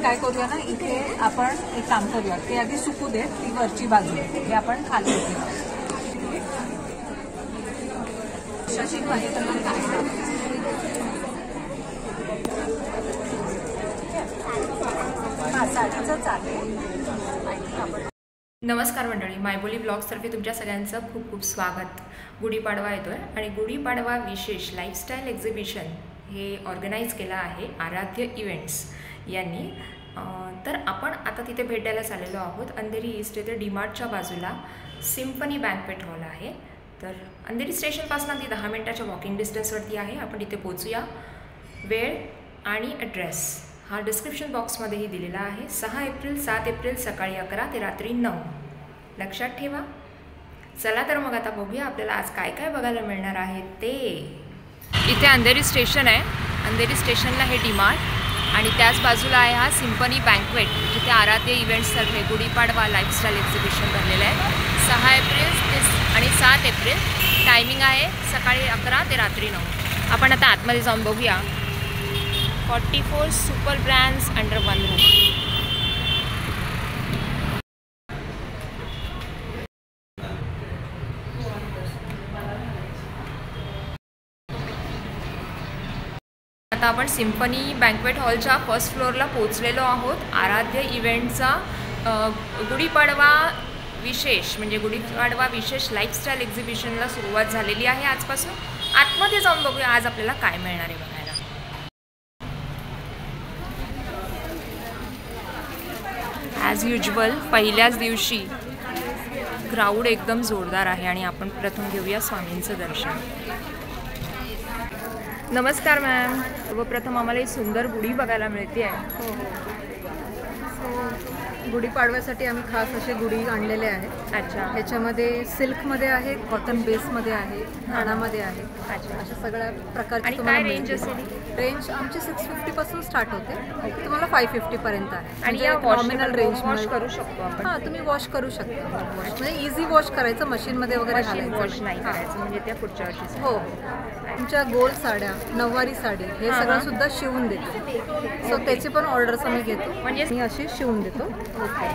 काय करूया ना, इथे आपण एक काम करूया, ते आधी सुकू दे, ती वरची बाजू हे आपण खाली घेऊया. नमस्कार मंडळी, मायबोली ब्लॉग्सतर्फे तुमच्या सगळ्यांचं खूप खूप स्वागत. गुढीपाडवा येतोय आणि गुढीपाडवा विशेष लाईफस्टाईल एक्झिबिशन हे ऑर्गनाईज केलं आहे आराध्य इव्हेंट्स यांनी. तर आपण आता तिथे भेट द्यायला आलेलो आहोत. अंधेरी ईस्ट येथे डीमार्टच्या बाजूला सिम्फनी बँक्वेट हॉल आहे. तर अंधेरी स्टेशनपासून अगदी 10 मिनिटाच्या वॉकिंग डिस्टन्सवरती आहे. आपण तिथे पोचूया. वेळ आणि ॲड्रेस हा डिस्क्रिप्शन बॉक्समध्येही दिलेला आहे. 6 एप्रिल 7 एप्रिल सकाळी 11 ते रात्री 9. लक्षात ठेवा. चला तर मग आता बघूया आपल्याला आज काय काय बघायला मिळणार आहे ते. इथे अंधेरी स्टेशन आहे. अंधेरी स्टेशनला हे डीमार्ट आणि त्याच बाजूला आहे हा सिम्फनी बँक्वेट, जिथे आराध्य इव्हेंट्सतर्फे गुढीपाडवा लाईफस्टाईल एक्झिबिशन भरलेलं आहे. 6 एप्रिल आणि 7 एप्रिल. टायमिंग आहे सकाळी 11 ते रात्री 9. आपण आता आतमध्ये जाऊन बघूया. 44 super brands under one roof. आता आपण सिम्फनी बँक्वेट हॉलच्या फर्स्ट फ्लोअरला पोहोचलेलो आहोत. आराध्य इव्हेंटचा गुढीपाडवा विशेष म्हणजे गुढीपाडवा विशेष लाईफस्टाईल एक्झिबिशनला सुरुवात झालेली आहे आजपासून. आतमध्ये जाऊन बघूया आज आपल्याला काय मिळणार आहे बघायला. ॲज युजल पहिल्याच दिवशी क्राऊड एकदम जोरदार आहे आणि आपण प्रथम घेऊया स्वामींचं दर्शन. नमस्कार मॅम. सर्वप्रथम आम्हाला ही सुंदर गुढी बघायला मिळते आहे. गुढीपाडव्यासाठी आम्ही खास असे गुढी आणलेले आहेत. अच्छा. ह्याच्यामध्ये सिल्कमध्ये आहे, कॉटन बेसमध्ये आहे, हाडामध्ये आहे. अच्छा. अशा सगळ्या प्रकारची आणि तुम्हाला काय रेंज मिळतील. असेल? रेंज आमची 650 पासून स्टार्ट होते, तुम्हाला 550 पर्यंत आहे. आणि या नॉमिनल रेंज वॉश करू शकतो आपण. हां, तुम्ही वॉश करू शकता. म्हणजे इझी वॉश करायचं, मशीनमध्ये वगैरे मशीन वॉश घालायचं नाही करायचं म्हणजे त्या पुढच्या वर्षी. हो. तुमच्या गोल साड्या, नऊवारी साडी हे सगळं सुद्धा शिवून देतो. सो त्याची पण ऑर्डर्स आम्ही घेतो, म्हणजे मी अशी शिवून देतो.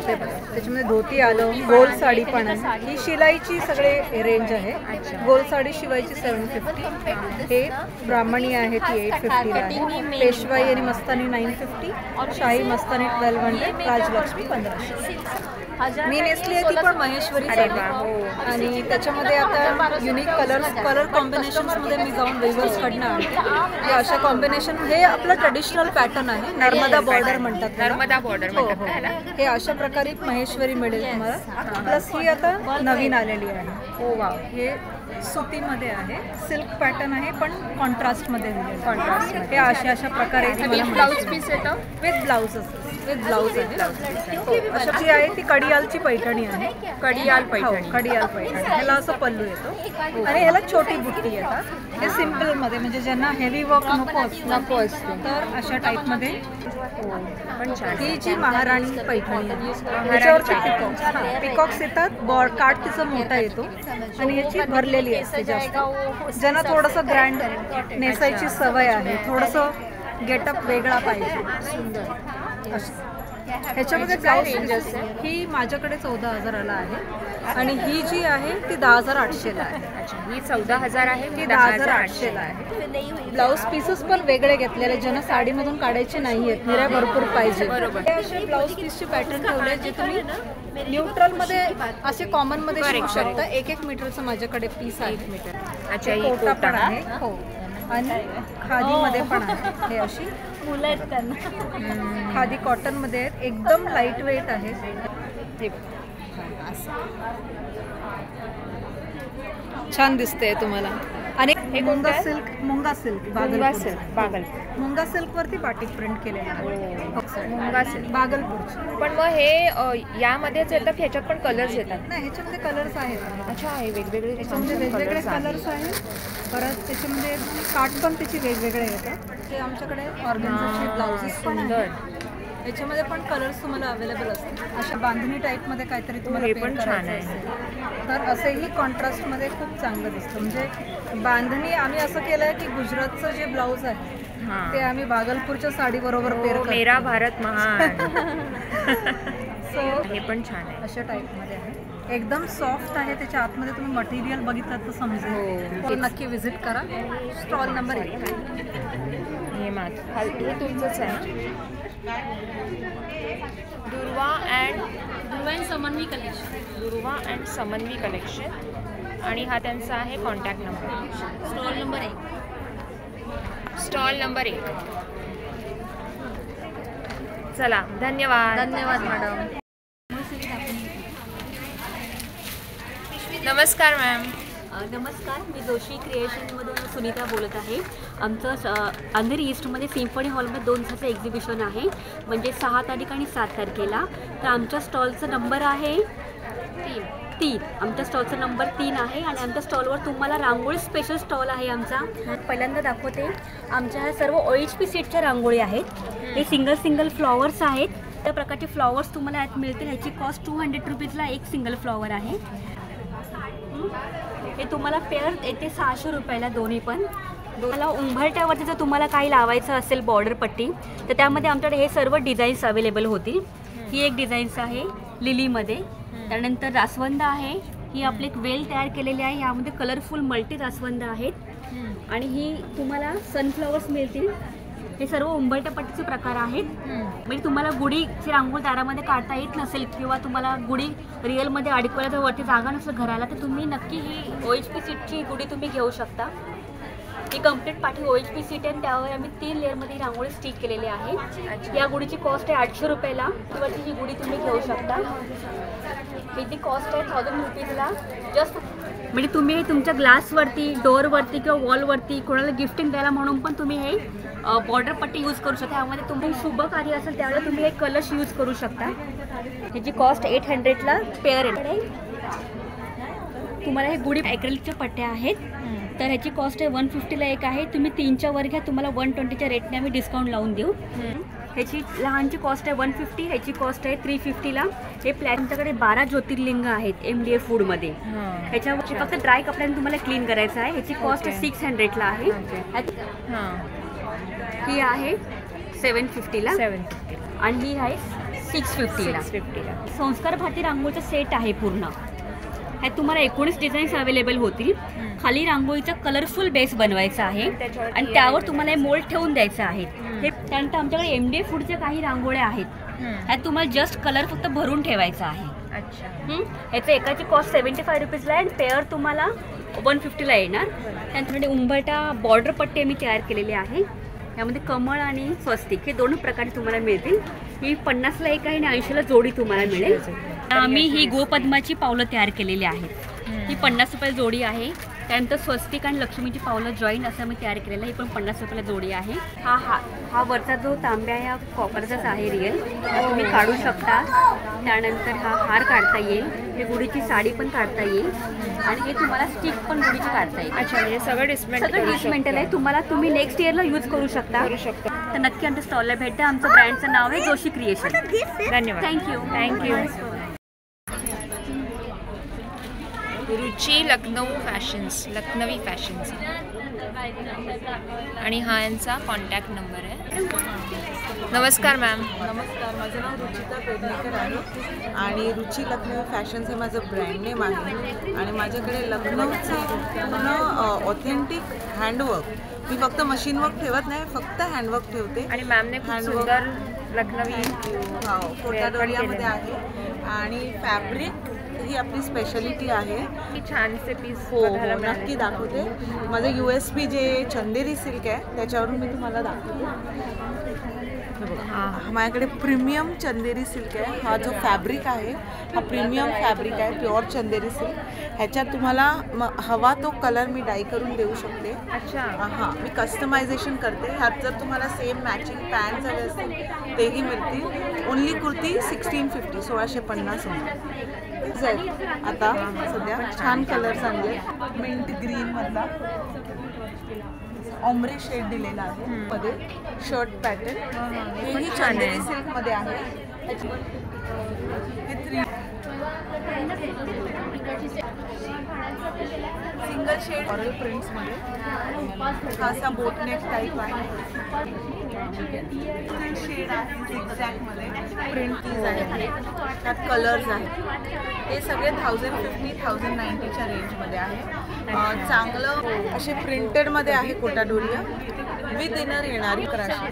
ते बघा, त्याच्यामध्ये धोती आलं, गोल साडी पण आहे. ही शिलाईची सगळे रेंज आहे. गोल साडी शिवायची 750, हे ब्राह्मणी आहे ती 850 आहे. पेशवाई आणि मस्तानी 950, शाही मस्तानी 1200, राजलक्ष्मी 1500. मी नेसली आहे ती पण महेश्वरी साडी. आणि त्याच्यामध्ये आता युनिक कलर कॉम्बिनेशन्समध्ये मी जाऊन वेवर्सकडनं आणते. अशा कॉम्बिनेशन हे आपलं ट्रेडिशनल पॅटर्न आहे. नर्मदा बॉर्डर म्हणतात. नर्मदा बॉर्डर हो. हे अशा प्रकारे महेश्वरी मिळेल तुम्हाला. प्लस ही आता नवीन आलेली आहे. हो वा. हे सुतीमध्ये आहे, सिल्क पॅटर्न आहे पण कॉन्ट्रास्टमध्ये. हे अशा प्रकारे ब्लाउज पीस येतं विथ ब्लाउज आहे. अशा जी आहे ती कडियालची पैठणी आहे. कडियाल पैठणी. कडियाल पैठणी. ह्याला असं पल्लू येतो आणि ह्याला छोटी बुट्टी येतात. हे सिम्पलमध्ये म्हणजे ज्यांना हेवी वर्क नको असते तर अशा टाईपमध्ये. ही जी महाराणी पैठणी त्याच्यावरचे पिकॉक्स येतात. काठ तिचा मोठा येतो आणि याची भरलेली असते जास्त. ज्यांना थोडंसं ग्रँड नेसायची सवय आहे, थोडंसं गेटअप वेगळा पाहिजे. सुंदर. ह्याच्यामध्ये ब्लाउज ही माझ्याकडे 14,000ला आहे आणि ही जी आहे ती 10,800ला आहे. ही 14,000 आहे, ती 10,800ला आहे. ब्लाऊज पीसेस पण वेगळे घेतलेले, ज्यांना साडीमधून काढायचे नाही आहेत, निऱ्या भरपूर पाहिजे. हे असे ब्लाऊज पीसचे पॅटर्न ठेवले जे तुम्ही न्यूट्रलमध्ये असे कॉमनमध्ये शिवू शकता. 1-1 मीटरचं माझ्याकडे पीस आहे. 1 मीटर. अच्छा. कोटा पण आहे. हो. आणि खादीमध्ये पण आहे. हे अशी मुलं आहेत त्यांना. खादी कॉटनमध्ये आहेत. एकदम लाईट वेट आहे. हे छान दिसते तुम्हाला. आणि मुंगा सिल्क मुंगा सिल्क वरती बाटिक प्रिंट केलेला आहे. मुंगा सिल्क भागलपूर. पण मग हे यामध्येच येतात, ह्याच्यात पण कलर्स येतात? नाही, ह्याच्यामध्ये कलर्स आहेत. अच्छा. हे वेगवेगळे त्याच्यामध्ये वेगवेगळे कलर्स आहेत. परत त्याच्यामध्ये काठ पण त्याची वेगवेगळे येतात. ते आमच्याकडे ऑर्गन्झाचे ब्लाउजेस पण आहेत. याच्यामध्ये पण कलर्स तुम्हाला अवेलेबल असतात. अशा बांधणी टाईपमध्ये काहीतरी तुम्हाला. हे पण छान आहे. तर असेही कॉन्ट्रास्टमध्ये खूप चांगलं दिसतं. म्हणजे बांधणी आम्ही असं केलं आहे की गुजरातचं जे ब्लाऊज आहे ते आम्ही भागलपूरच्या साडी बरोबर पेअर करतो. मेरा भारत महान. हे पण छान आहे. अशा टाईपमध्ये आहे, एकदम सॉफ्ट आहे. त्याच्या आतमध्ये तुम्ही मटेरियल बघितलं तर समजेल. तो नक्की विजिट करा. Stall number 1. हे तुमचंच आहे. दुर्वा अँड समन्वी कलेक्शन. आणि हा त्यांचा आहे कॉन्टॅक्ट नंबर. Stall number 1. चला, धन्यवाद मॅडम. नमस्कार मॅम. नमस्कार, मी जोशी क्रिएशनमधून सुनीता बोलत आहे. आमचं अंधेरी ईस्टमध्ये सिम्फनी हॉलमध्ये 2 दिवसाचं एक्झिबिशन आहे, म्हणजे 6 तारीख आणि 7 तारखेला. तर आमच्या स्टॉलचा नंबर आहे 3. आमच्या स्टॉलचा नंबर 3 आहे. आणि आमच्या स्टॉलवर तुम्हाला रांगोळी स्पेशल स्टॉल आहे आमचा. पहिल्यांदा दाखवते. आमच्या ह्या सर्व OHP सेटच्या रांगोळी आहेत. हे सिंगल फ्लॉवर्स आहेत. त्या प्रकारचे फ्लॉवर्स तुम्हाला यात मिळतील. ह्याची कॉस्ट 200 रुपीजला एक सिंगल फ्लॉवर आहे. हे तुम्हाला पेअर येते 600 रुपयाला दोन्ही पण. तुम्हाला उंबरट्यावरती जर तुम्हाला काही लावायचं असेल बॉर्डर पट्टी, तर त्यामध्ये आमच्याकडे हे सर्व डिझाईन्स अवेलेबल होतील. ही एक डिझाईन्स आहे लिलीमध्ये. त्यानंतर जास्वंद आहे. ही आपली एक वेल तयार केलेली आहे. यामध्ये कलरफुल मल्टी जास्वंद आहेत. आणि ही तुम्हाला सनफ्लॉवर्स मिळतील. हे सर्व उंबरट्या पट्टीचे प्रकार आहेत. म्हणजे तुम्हाला गुढीची रांगोळी दारामध्ये काढता येत नसेल किंवा तुम्हाला गुढी रिअलमध्ये अडकवायला जर वरती जागा नसेल घराला, तर तुम्ही नक्की ही OHP सीटची गुढी तुम्ही घेऊ शकता. ही कम्प्लीट पाठी OHP सीट आहे. त्यावर आम्ही 3 लेअरमध्ये रांगोळी स्टिक केलेली आहे. या गुढीची कॉस्ट आहे 800 रुपयाला. वरती ही गुढी तुम्ही घेऊ शकता. हिची कॉस्ट आहे 1000 रुपीजला. जस्ट म्हणजे तुम्ही हे तुमच्या ग्लासवरती, डोअरवरती किंवा वॉलवरती कोणाला गिफ्टिंग द्यायला म्हणून पण तुम्ही हे बॉर्डर पट्टी यूज करू शकता. यामध्ये तुम्ही शुभ कार्य असेल त्यावेळेला तुम्ही हे कलश यूज करू शकता. ह्याची कॉस्ट 800ला पेअर आहे. तुम्हाला हे गुढी ॲक्रेलिकच्या पट्ट्या आहेत. तर ह्याची कॉस्ट आहे 150ला एक आहे. तुम्ही 3च्या वर घ्या, तुम्हाला 120च्या रेटने आम्ही डिस्काउंट लावून देऊ. ह्याची लहानची कॉस्ट आहे 150. ह्याची कॉस्ट आहे 350ला. हे प्लॅनच्याकडे 12 ज्योतिर्लिंग आहेत MDF फूडमध्ये. ह्याच्यावरची फक्त ड्राय कपड्याने तुम्हाला क्लीन करायचं आहे. ह्याची कॉस्ट 600ला आहे. ही आहे 750ला आणि ही आहे 650ला. संस्कार भारती रांगोळीचा सेट आहे पूर्ण. ह्यात तुम्हाला 19 डिझाईन्स अवेलेबल होतील. खाली रांगोळीचा कलरफुल बेस बनवायचा आहे आणि त्यावर तुम्हाला हे मोल्ड ठेवून द्यायचं आहे. हे त्यानंतर आमच्याकडे MDF फूडच्या काही रांगोळ्या आहेत. ह्यात तुम्हाला जस्ट कलर फक्त भरून ठेवायचा आहे. ह्याचं एकाची कॉस्ट 75 रुपीजला आहे आणि पेअर तुम्हाला 150ला येणार. त्यानंतर उंबरटा बॉर्डर पट्टी आम्ही तयार केलेली आहे. यामध्ये कमळ आणि स्वस्तिक हे 2 प्रकारे तुम्हाला मिळतील. ही 50ला एक आहे आणि 80ला जोडी तुम्हाला मिळेल. आम्ही ही गोपद्माची पावलं तयार केलेली आहेत. ही 50 रुपयाला जोडी आहे. त्यानंतर स्वस्तिक आणि लक्ष्मीची पावलं जॉईन असं आम्ही तयार केलेलं आहे. ही पण 50 रुपयाला जोडी आहे. हा वरचा जो तांब्या ह्या कॉपरचाच आहे रिअल. तुम्ही काढू शकता. त्यानंतर हा हार काढता येईल. हे गुढीची साडी पण काढता येईल आणि हे तुम्हाला स्टिक पण गुढीची काढता येईल. अच्छा, म्हणजे सगळं डिस्मेंटल आहे. तुम्ही नेक्स्ट इयरला यूज करू शकता. तर नक्की आमच्या स्टॉलला भेटा. आमचं ब्रँडचं नाव आहे जोशी क्रिएशन. धन्यवाद. थँक्यू. रुची लखनवी फॅशन्स आणि हा यांचा कॉन्टॅक्ट नंबर आहे. नमस्कार मॅम. नमस्कार, माझं नाव रुचिता पेडणेकर आहे आणि रुची लखनवी फॅशन्स हे माझं ब्रँड नेम आहे. आणि माझ्याकडे लखनौचे पूर्ण ऑथेंटिक हँडवर्क, मी फक्त मशीन वर्क ठेवत नाही, फक्त हँडवर्क ठेवते. आणि मॅमने खूप सुंदर लखनवी फोटाडोरियामध्ये आहे. आणि फॅब्रिक ही आपली स्पेशालिटी आहे. छानसे पीस नक्की दाखवते. माझं USP जे चंदेरी सिल्क आहे त्याच्यावरून मी तुम्हाला दाखवते. माझ्याकडे प्रीमियम चंदेरी सिल्क आहे. हा जो फॅब्रिक आहे हा प्रीमियम फॅब्रिक आहे, प्युअर चंदेरी सिल्क. ह्याच्यात तुम्हाला हवा तो कलर मी डाय करून देऊ शकते. अच्छा. हां, मी कस्टमायझेशन करते. ह्यात जर तुम्हाला सेम मॅचिंग पॅन्ट्स हवे असतील तेही मिळतील. ओनली कुर्ती 1650, 1650 जाईल. आता सध्या छान कलर्स आणले. मिंट ग्रीन मधला ऑम्ब्रे शेड दिलेला आहे मध्ये शर्ट पॅटर्न. हेही चंदेरी सिल्क मध्ये आहे. हे सिंगल शेड ऑरल प्रिंट्समध्ये हा असा बोटनेक टाईप आहे. शेड आहे झिगझॅगमध्ये प्रिंट पीस आहे. त्यात कलर्स आहेत. हे सगळे 1050-1090च्या रेंजमध्ये आहे. चांगलं असे प्रिंटेडमध्ये आहे कोटाडोरिया विथ इनर येणारी क्राशी.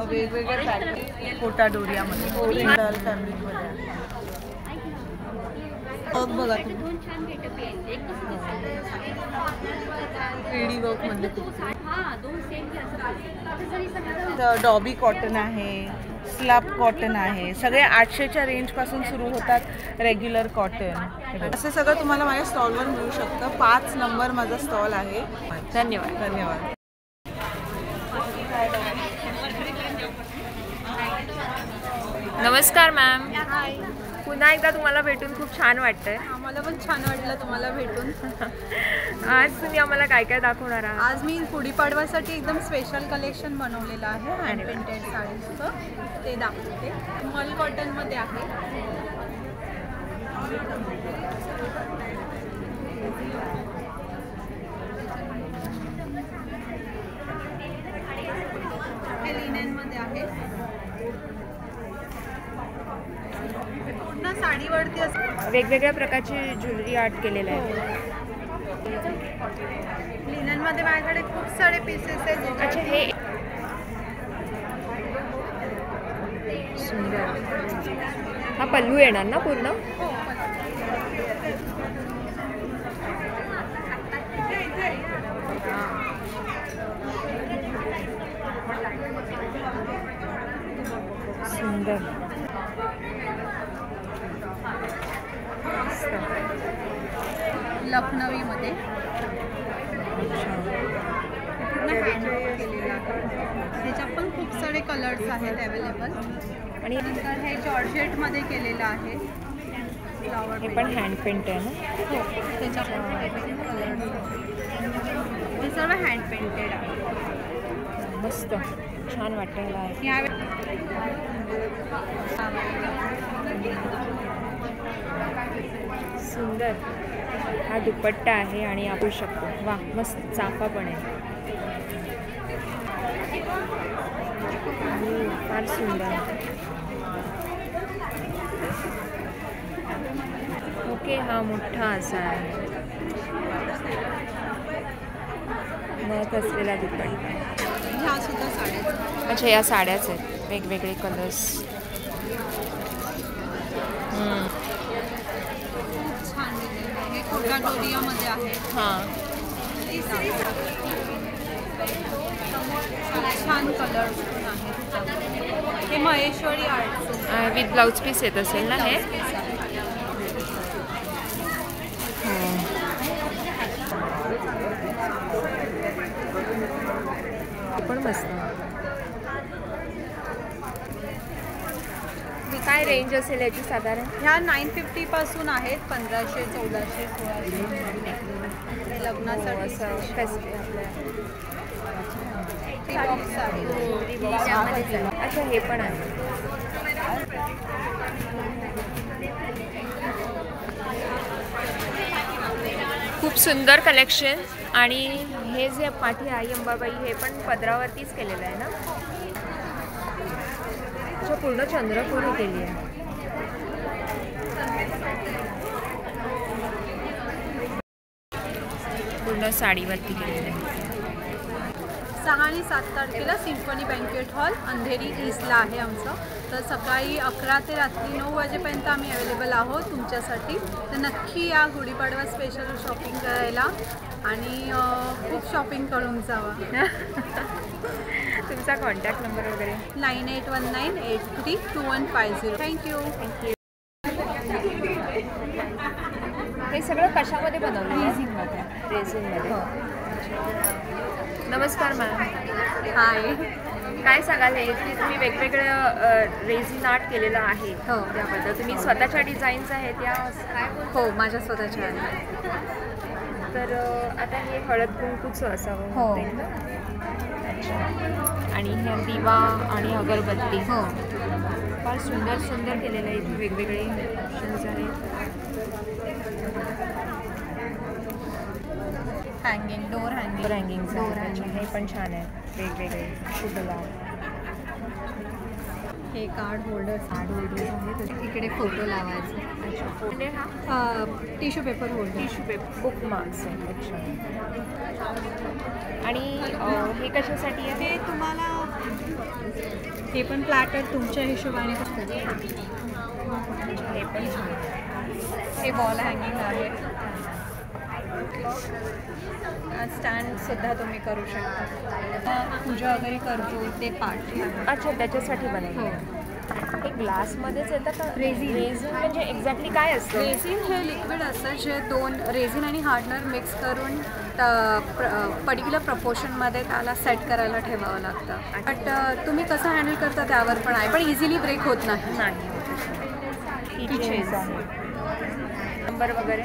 वेगवेगळ्या पॅटर्न कोटाडोरियामध्ये ओरिएंटल फॅब्रिकमध्ये आहे. बघा तुम्ही 3D वर्क मध्ये डॉबी कॉटन आहे, स्लॅब कॉटन आहे. सगळे 800च्या रेंज पासून सुरू होतात. रेग्युलर कॉटन असं सगळं तुम्हाला माझ्या स्टॉलवर मिळू शकतं. 5 नंबर माझा स्टॉल आहे. धन्यवाद. धन्यवाद. नमस्कार मॅम. पुन्हा एकदा तुम्हाला भेटून खूप छान वाटतंय. आम्हाला पण छान वाटलं तुम्हाला भेटून. आज तुम्ही आम्हाला काय काय दाखवणार आहात? आज मी गुढीपाडव्यासाठी एकदम स्पेशल कलेक्शन बनवलेलं आहे हँड पेंटेड साडीचं. ते दाखवते. मल कॉटनमध्ये आहे. हे लिनेनमध्ये आहे. पूर्ण साडीवरती असं वेगवेगळ्या प्रकारची ज्वेलरी आर्ट केलेलं आहे. लिननमध्ये माझ्याकडे खूप सारे पीसेस आहेत. अच्छा, हे सुंदर. हा पल्लू येणार ना पूर्ण? सुंदर. लखनवीमध्ये पूर्ण हँडवर्क केलेलं आहे. ह्याच्यात पण खूप सारे कलर्स आहेत अवेलेबल. आणि नंतर हे जॉर्जेटमध्ये केलेलं आहे. फ्लॉवर हे पण हँड पेंट आहे ना? हो, त्याच्यात पण वेगवेगळे कलर्स आहेत. हे सर्व हँड पेंटेड आहे. मस्त छान वाटतं ह्याला. सुंदर. हा दुपट्टा आहे आणि आपण शकतो. वा, मस्त. चाफा पण आहे. फार सुंदर. ओके, हा मोठा असा आहे. मग असलेला दुपट्टा. ह्या सुद्धा साड्या. अच्छा, या साड्याच आहेत. वेगवेगळे कलर्स. छान दिलेलं आहे. हे कोटाडोरियामध्ये आहे. हां, छान कलर्स पण आहेत. हे Maheshwari art with blouse piece येत असेल ना हे? पण मस्त. काय रेंज असेल याची साधारण? ह्या 950 पासून आहेत. 1500, 1400, 1600. लग्नासाठी असं फेस्टिवल. बॉक्स आहे. अच्छा, हे पण आहे. खूप सुंदर कलेक्शन. आणि हे जे पाठी आई अंबाबाई हे पण पदरावरतीच केलेलं आहे ना? अच्छा, पूर्ण चंद्रकोरी केली आहे. पूर्ण साडीवरती केलेलं आहे. 6 आणि 7 तारखेला सिम्फनी बँक्वेट हॉल अंधेरी ईस्टला आहे आमचं. तर सकाळी 11 ते रात्री 9 वाजेपर्यंत आम्ही अवेलेबल आहोत तुमच्यासाठी. तर नक्की या गुढीपाडवा स्पेशल शॉपिंग करायला आणि खूप शॉपिंग करून जावा. तुमचा कॉन्टॅक्ट नंबर वगैरे? 9819832150. थँक्यू. हे सगळं कशामध्ये बनवलं? रेझिनमध्ये. रेझिनमध्ये. नमस्कार मॅम. हाय. काय सांगाल हे की तुम्ही वेगवेगळं रेझिन आर्ट केलेलं आहे? हो. त्याबद्दल तुम्ही स्वतःच्या डिझाईन्स आहेत या काय? हो, माझ्या स्वतःच्या आहे. तर आता हे हळद कुंकूचं असावं. हो. अच्छा. आणि ह्या दिवा आणि अगरबत्ती. हो. फार सुंदर सुंदर केलेले आहेत, वेगवेगळे ऑप्शन्स आहेत. हँगिंग डोर हँगिंग्स हे पण छान आहे, वेगवेगळे शुभला. हे कार्ड होल्डर्स आहेत. इकडे फोटो लावायचे. म्हणजे हा tissue paper holder, tissue paper book marks आहे. अच्छा. आणि हे कशासाठी आहे? ते तुम्हाला हे पण प्लॅटर तुमच्या हिशोबाने हे पण छान. हे बॉल हँगिंग आहे. स्टँडसुद्धा तुम्ही करू शकता. पूजा वगैरे करतो ते पार्ट. अच्छा, त्याच्यासाठी बनवलं. हे ग्लासमध्येच येतं का? रेझिन म्हणजे एक्झॅक्टली काय असतं? रेझिन हे लिक्विड असतं जे 2 रेझिन आणि हार्डनर मिक्स करून पर्टिक्युलर प्रपोर्शनमध्ये त्याला सेट करायला ठेवावं लागतं. बट तुम्ही कसं हँडल करता त्यावर पण आहे, पण इझिली ब्रेक होत नाही. किचेन्स आहे. नंबर वगैरे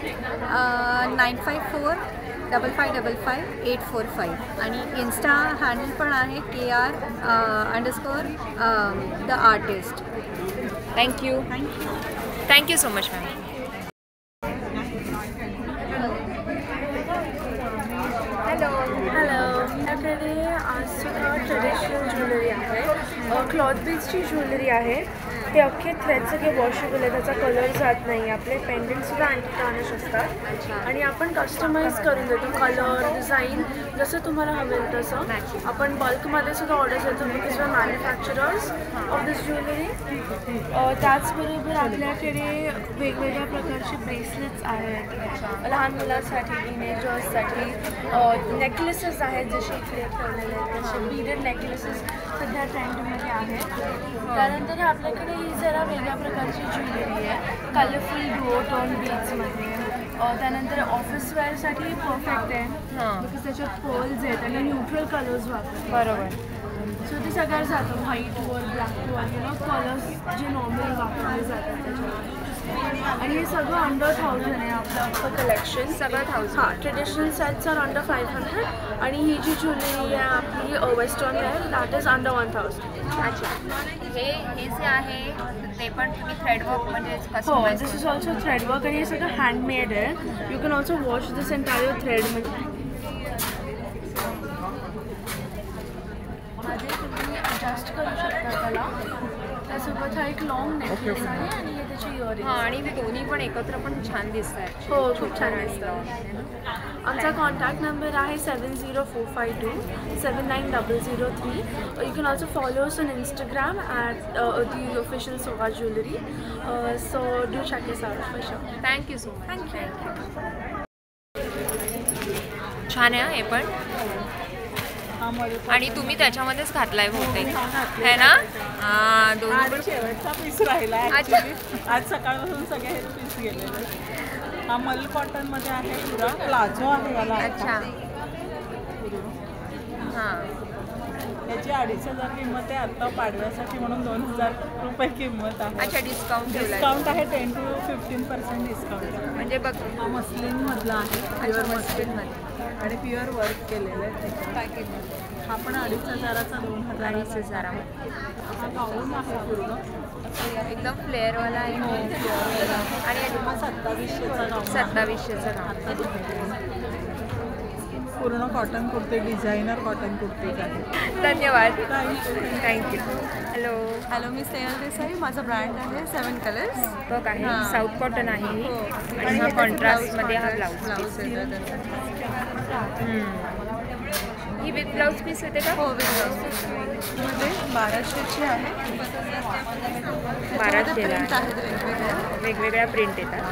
954 5555 845 आणि इन्स्टा हँडल पण आहे KR__ the artist. Thank you so much ma'am. Hello, आपल्याकडे आज सुद्धा ट्रेडिशनल ज्वेलरी आहे. क्लॉथ बेसची ज्वेलरी आहे. ते अख्खे थ्रेड सगळे वॉशेबल आहे, त्याचा कलर जात नाही. आपले पेंडंटसुद्धा अँटी टार्निश असतात आणि आपण कस्टमाइज करून देतो. कलर डिझाईन जसं तुम्हाला हवेल तसं. आपण बल्कमध्ये सुद्धा ऑर्डर्स देतो because we manufacturers of this jewellery. त्याचबरोबर आपल्याकडे वेगवेगळ्या प्रकारचे ब्रेसलेट्स आहेत लहान मुलांसाठी, टीनेजर्ससाठी. नेकलेसेस आहेत जसे इकडे ठेवलेले आहेत तसे बीडेड नेकलेसेस सध्या ट्रेंडमध्ये आहेत. त्यानंतर आपल्याकडे ही जरा वेगळ्या प्रकारची ज्वेलरी आहे, कलरफुल डुओ टोन बीड्समध्ये. त्यानंतर ऑफिस वेअरसाठी परफेक्ट आहे बिकॉज त्याच्यात पर्ल्स आहेत आणि न्यूट्रल कलर्स वापरतात. बरोबर. सो ते सगळं जातं व्हाईटवर, ब्लॅकवर, कलर्स जे नॉर्मल वापरले जातात त्याच्यात. आणि हे सगळं अंडर 1000 आहे आपलं कलेक्शन. सगळं 1000. हां, ट्रेडिशनल सेट्स आर अंडर 500 आणि ही जी ज्वेलरी आहे आपली वेस्टर्न आहे दॅट इज अंडर 1000. अच्छा. हे जे आहे ते पण तुम्ही थ्रेडवर्क म्हणजे हो, दिस इज ऑल्सो थ्रेडवर्क आणि हे सगळं हँडमेड आहे. You can also wash this entire thread. मध्ये तुम्ही अडजस्ट करू शकता त्याला. त्यासोबत हा एक लॉंग नेकलेस आहे आणि हे त्याची इयरिंग. हां, आणि ते दोन्ही पण एकत्र पण छान दिसत आहेत. हो, खूप छान दिसतं. आमचा कॉन्टॅक्ट नंबर आहे 70452 79003. You can also follow us on Instagram at the official Soha Jewelry. So do check us out for sure. Thank you so much. Thank you. छान आहे हे पण. आणि तुम्ही त्याच्यामध्येच घातलाय बहुतेक है ना? हां, दोन्ही शेवटचा पीस राहिला आहे. आज सकाळपासून सगळे हे पीस गेलेले. हा मल कॉटन मध्ये आहे, पुरा प्लाझो आहे याला. अच्छा. हां, याची 2500 किंमत आहे. आता पाडव्यासाठी म्हणून 2000 रुपये किंमत आहे. अच्छा. डिस्काउंट आहे 10 to 15% डिस्काउंट. म्हणजे बघ, हा मस्लिन मधला आहे, प्युअर मस्लिनमध्ये आणि प्युअर वर्क केलेलं आहे त्याच्यात. हा पण 2500चा 2500. हा गाऊन आहे पूर्ण एकदम फ्लेअरवाला आहे. आणि हा 2700चा गाऊन. 2700चा गाऊन. पूर्ण cotton kurti, designer cotton kurtis आहे. धन्यवाद. थँक्यू. हॅलो, मी स्नेहल देसाई. माझा ब्रँड आहे 7 कलर्स. बघ आहे साऊथ कॉटन आहे ही. आणि हा कॉन्ट्रास्टमध्ये हा ब्लाऊज ही विथ ब्लाऊज पीस येते का? हो, विथ ब्लाऊज पीस. मध्ये 1200ची आहे. 1200 आहेत वेगवेगळ्या प्रिंट येतात.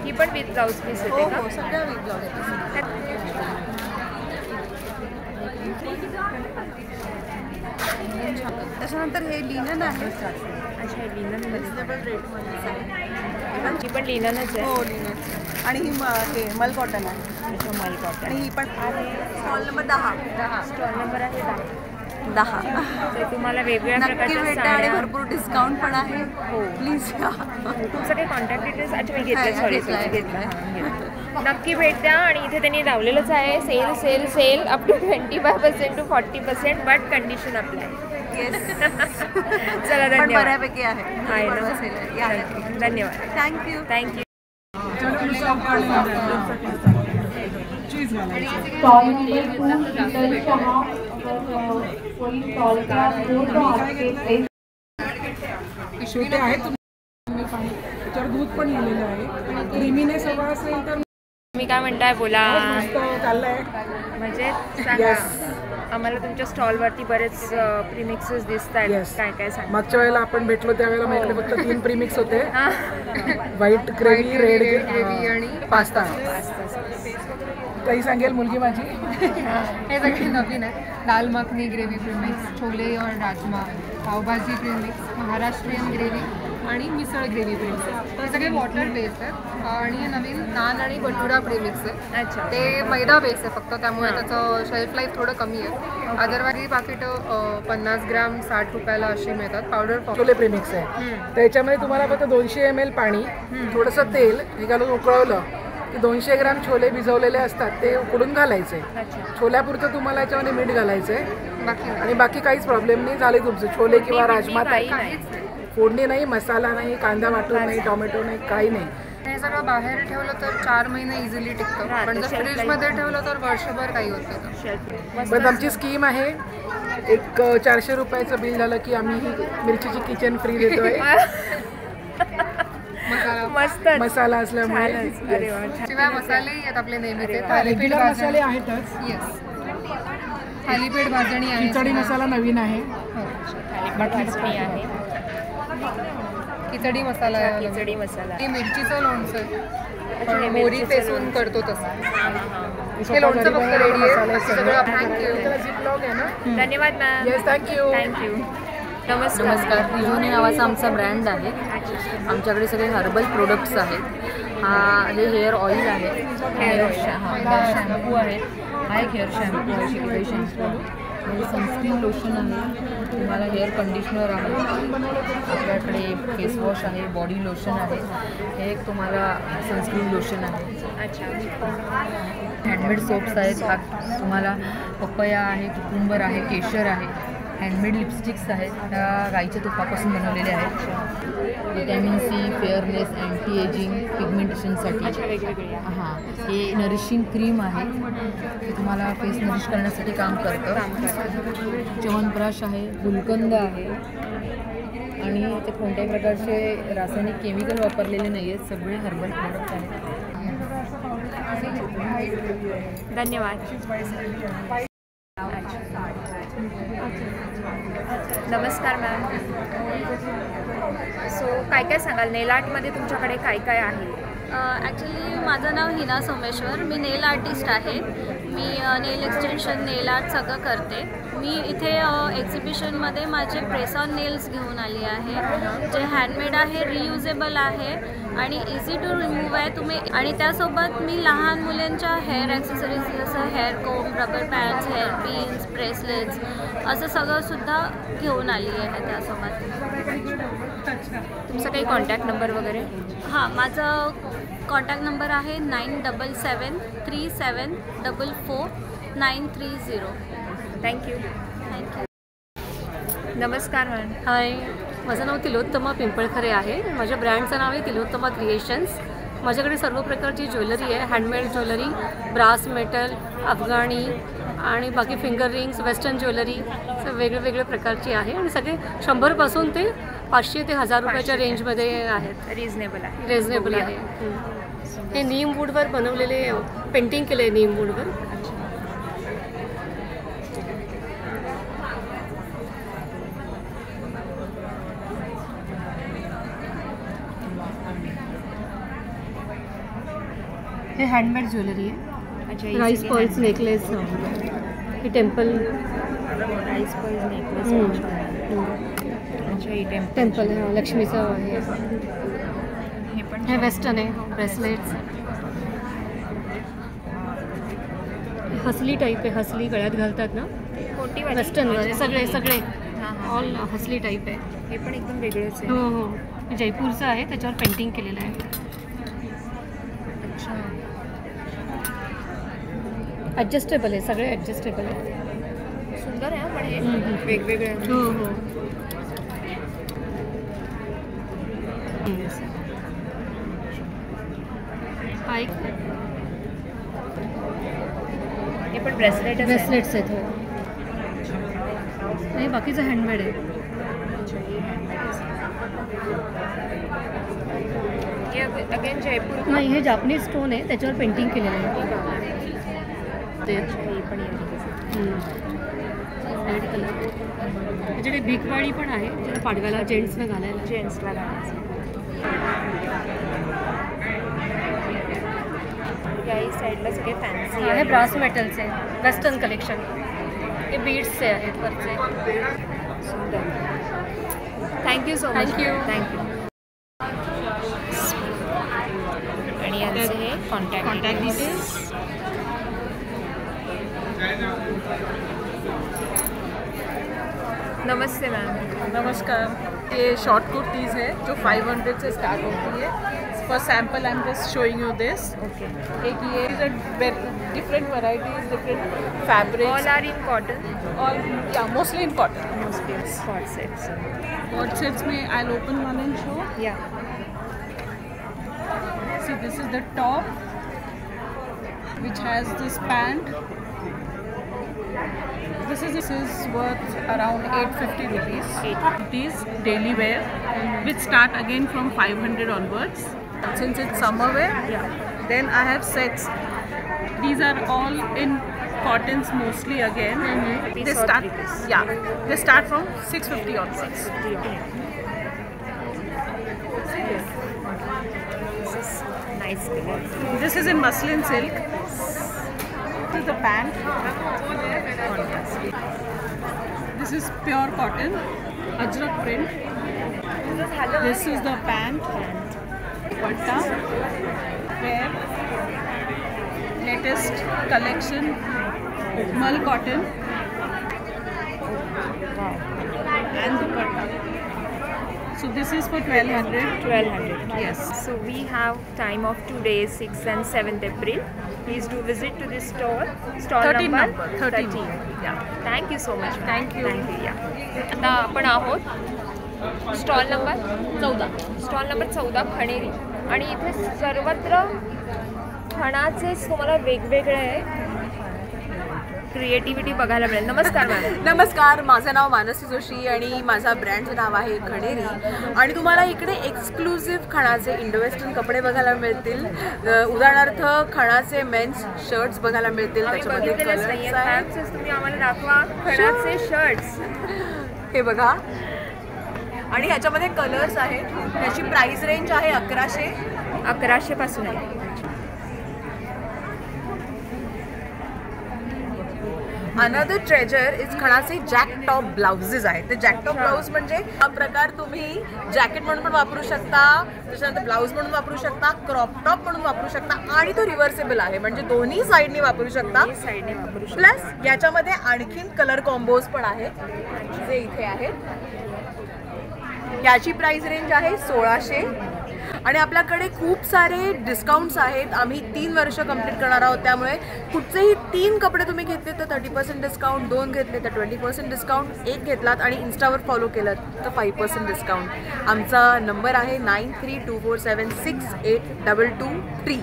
ही पण विथ ब्लाऊज पीस येते का? हो, सगळ्या विथ ब्लाऊज पीस. त्याच्यानंतर हे लिनन आहे. अच्छा, लिननमध्ये. रिजनेबल रेटमध्ये आहे. ही पण लिननच आहे. हो, लिनन. आणि ही हे मल कॉटन आहे. अच्छा, मल कॉटन. आणि ही पण आहे स्टॉल नंबर 10. स्टॉल नंबर आहे 10. ते तुम्हाला वेगवेगळ्या नक्की प्रकारच्या भेटा आणि साड्या. भरपूर डिस्काउंट पण आहे. हो, प्लीज या. तुमचं काही कॉन्टॅक्ट डिटेल्स. अच्छा, मी घेतले. सॉरी, घेतलं. नक्की भेट द्या. आणि इथे त्यांनी लावलेलंच आहे sale sale sale up to 25% to 40%, but condition apply. चला धन्यवाद. बऱ्यापैकी आहे. धन्यवाद. थँक्यू. थँक्यू. छोटे आहेत त्याच्यावर दूध पण लिहिलेलं आहे. क्रीमीनेस हवा असेल तर तुम्ही काय म्हणताय बोला. चाललंय म्हणजे सांगा आम्हाला तुमच्या स्टॉलवरती बरेच प्रीमिक्सेस दिसत आहेत. Yes. काय काय सांगा. मागच्या वेळेला आपण भेटलो त्यावेळेला माझ्याकडे फक्त 3 प्रीमिक्स होते. व्हाईट ग्रेव्ही, रेड ग्रेव्ही आणि पास्ता. काही सांगेल मुलगी माझी. हे सगळे नवीन आहे. दाल मखनी ग्रेव्ही प्रीमिक्स, छोले और राजमा, पावभाजी प्रीमिक्स, महाराष्ट्रीयन ग्रेव्ही आणि मिसळ ग्रेव्ही प्रीमिक्स. हे सगळे वॉटर बेस्ड आहेत. आणि नवीन नान आणि बटुरा प्रीमिक्स आहे. अच्छा. ते मैदा बेस आहे फक्त, त्यामुळे त्याचं शेल्फ लाईफ थोडं कमी आहे. अदरवाईज पाकिट 50 ग्राम 60 रुपयाला अशी मिळतात. पावडर छोले प्रीमिक्स आहे. त्याच्यामध्ये तुम्हाला फक्त 200 ml पाणी, थोडंसं तेल हे घालून उकळवलं की 200 ग्राम छोले भिजवलेले असतात ते उकडून घालायचे. छोल्यापुरतं तुम्हाला याच्यामध्ये मीठ घालायचं आहे आणि बाकी काहीच प्रॉब्लेम नाही. झाले तुमचे छोले किंवा राजमा. फोडणी नाही, मसाला नाही, कांदा वाटून नाही, टोमॅटो नाही, काही नाही. हे सगळं बाहेर ठेवलं तर 4 महिने इझिली टिकतं, पण जर फ्रीजमध्ये ठेवलं तर वर्षभर काही होत नाही. पण आमची स्कीम आहे, एक 400 रुपयाचं बिल झालं की आम्ही मिरचीची किचन फ्री देतोय. मस्त मसाला असल्यामुळे. अरे वा. शिवाय मसालेही आहेत आपले नेहमीचे. रेग्युलर मसाले आहेतच. येस. थालीपीठ भाजणी आहे. खिचडी मसाला नवीन आहे. भाजणी आहे. खिचडी मसाला आहे. खिचडी मसाला. हे मिरचीचं लोणचं आहे. मोरी पेसून करतो तसं. हे लोणचं फक्त रेडी आहे. सगळं. थँक्यू. धन्यवाद मॅम. Yes, thank you. थँक्यू. नमस्कार. रिजोनी नावाचा आमचा ब्रँड आहे. आमच्याकडे सगळे हर्बल प्रोडक्ट्स आहेत. हे हेअर ऑइल आहे, हेअर शॅम्पू आहे, हा एक हेअर शॅम्पू आहे, शिकवे शॅम्पू, सनस्क्रीन लोशन आहे, तुम्हाला हेअर कंडिशनर आहे, आपल्याकडे फेस वॉश आहे, बॉडी लोशन आहे, हे एक तुम्हाला सनस्क्रीन लोशन आहे. हँडमेड सोप्स आहेत, हा तुम्हाला पपया आहे, कुकुंबर आहे, केशर आहे. हँडमेड लिपस्टिक्स आहेत, त्या गाईच्या तुपापासून बनवलेल्या आहेत. Vitamin C, fairness, anti ageing, पिगमेंटेशनसाठी. हां, हे नरिशिंग क्रीम आहे, ते तुम्हाला फेस नरिश करण्यासाठी काम करतं. च्यवनप्राश आहे, गुलकंद आहे आणि ते कोणत्याही प्रकारचे रासायनिक केमिकल वापरलेले नाही आहेत, सगळे हर्बल प्रोडक्ट आहेत. धन्यवाद. नमस्कार मॅम. सो काय काय सांगाल नेल आर्टमध्ये तुमच्याकडे काय काय आहे? ॲक्च्युली माझं नाव हिना सोमेश्वर. मी नेल आर्टिस्ट आहे. मी नेल एक्सटेन्शन, नेल आर्ट सगळं करते. मी इथे एक्झिबिशनमध्ये माझे प्रेस ऑन नेल्स घेऊन आली आहे, जे हँडमेड आहे, रियुजेबल आहे आणि इझी टू रिमूव्ह आहे तुम्ही. आणि त्यासोबत मी लहान मुलांच्या हेअर ॲक्सेसरीज जसं hair comb, rubber bands, hair pins, bracelets असं सगळंसुद्धा घेऊन आली आहे त्यासोबत. तुमचा काही कॉन्टॅक्ट नंबर वगैरे? हां, माझं कॉन्टॅक्ट नंबर आहे 9773744930. थँक्यू. नमस्कार मॅम. हाय, माझं नाव तिलोत्तमा पिंपळखरे आहे. माझ्या ब्रँडचं नाव आहे तिलोत्तमा क्रिएशन्स. माझ्याकडे सर्व प्रकारची ज्वेलरी आहे, हँडमेड ज्वेलरी, ब्रास, मेटल, अफगाणी आणि बाकी फिंगर रिंग्स, वेस्टर्न ज्वेलरी वेगळे वेगळे प्रकारची आहे आणि सगळे 100पासून ते 500 ते 1000 रुपयाच्या रेंजमध्ये आहेत. रिजनेबल आहे. हे नीम वूडवर बनवलेले पेंटिंग केलं आहे नीम वूडवर. हे हँडमेड ज्वेलरी आहे. राईस पर्ल्स नेकलेस, हे temple rice pearls necklace. Temple आहे, लक्ष्मीचं आहे. हे वेस्टर्न आहे, ब्रेसलेट्स. हसली टाईप आहे, हसली गळ्यात घालतात ना, कोणती वेस्टर्न सगळे सगळे ऑल हसली टाईप आहे. हे पण एकदम वेगळंच आहे. हो हो, जयपूरचं आहे, त्याच्यावर पेंटिंग केलेलं आहे. अच्छा. ॲडजस्टेबल आहे, सगळे ॲडजस्टेबल आहे. सुंदर आहे पण हे वेगवेगळे. हो हो. हा एक हे पण ब्रेसलेट ब्रेसलेट्स आहेत. हो, हे बाकीचं हँडमेड आहे. अगेन जयपूर. नाही, हे जापनीज स्टोन आहे, त्याच्यावर पेंटिंग केलेलं आहे. ते रेड कलर. त्याच्याकडे भिकवाडी पण आहे, त्याला पाडव्याला जेंट्सला घालायला. जेंट्सला याही साईडला सगळे फॅन्सी हे ब्रास मेटल्स आहे, वेस्टर्न कलेक्शन. हे बीड्सचे आहेत वरचे. सुंदर. Thank you so much. Thank you. Thank you. आणि यांचे हे कॉन्टॅक्ट डिटेल्स. नमस्ते मैम. नमस्कार. ये शॉर्ट कुर्तीज़ है जो 500 से स्टार्ट होती है. For sample I am just showing you this. एक ये different varieties, different fabrics. All are in cotton. और या mostly in cotton. Mostly co-ord sets. Co-ord sets में I will open one and show. Yeah. See, this is the top which has this pant. This is worth around 850 rupees. 8 rupees daily wear, which start again from 500 onwards. Since it's summer wear, then I have sets. These are all in cottons mostly again. They start, they start from 650 onwards. Nice color. This is in muslin silk. This is the pant. This is pure cotton, ajrak print. This is the pant. Dupatta. Where latest collection, mal cotton. And dupatta. So this is for 1200. 1200. Yes. So we have time of 2 days, 6th and 7th April. Please do visit to this stall 13 number 13. Yeah. Thank you so much. Thank you. Yeah. आता आपण आहोत stall number 14. Stall number 14 खणेरी. आणि इथे सर्वत्र खणाचेच तुम्हाला वेगवेगळे creativity बघायला मिळेल. नमस्कार मॅम. नमस्कार, माझं नाव मानसी जोशी आणि माझा ब्रँडचं नाव आहे खणेरी. आणि तुम्हाला इकडे एक्सक्लुझिव्ह खणाचे इंडो वेस्टर्न कपडे बघायला मिळतील. उदाहरणार्थ खणाचे मेन्स शर्ट्स बघायला मिळतील. त्याच्यामध्ये कलर्स आहेत. तुम्ही आम्हाला दाखवा खणाचे शर्ट्स. हे बघा. आणि ह्याच्यामध्ये कलर्स आहेत. त्याची प्राइस रेंज आहे 1100 पासून आहे. अनदर ट्रेजर इज खणाचे जॅक टॉप ब्लाउजेस आहेत. ते जॅक टॉप ब्लाउज म्हणजे हा प्रकार तुम्ही जॅकेट म्हणून पण वापरू शकता, त्याच्यानंतर ब्लाउज म्हणून वापरू शकता, क्रॉप टॉप म्हणून वापरू शकता आणि तो रिव्हर्सेबल आहे म्हणजे दोन्ही साईडनी वापरू शकता. प्लस याच्यामध्ये आणखीन कलर कॉम्बोज पण आहेत जे इथे आहेत. याची प्राइस रेंज आहे 1600. आणि आपल्याकडे खूप सारे डिस्काउंट्स आहेत. आम्ही 3 वर्ष कंप्लीट करणार आहोत, त्यामुळे कुठचेही 3 कपडे तुम्ही घेतले तर 30% डिस्काउंट, 2 घेतले तर 20% डिस्काउंट, 1 घेतलात आणि इन्स्टावर फॉलो केलं तर 5% डिस्काउंट. आमचा नंबर आहे 9324768223.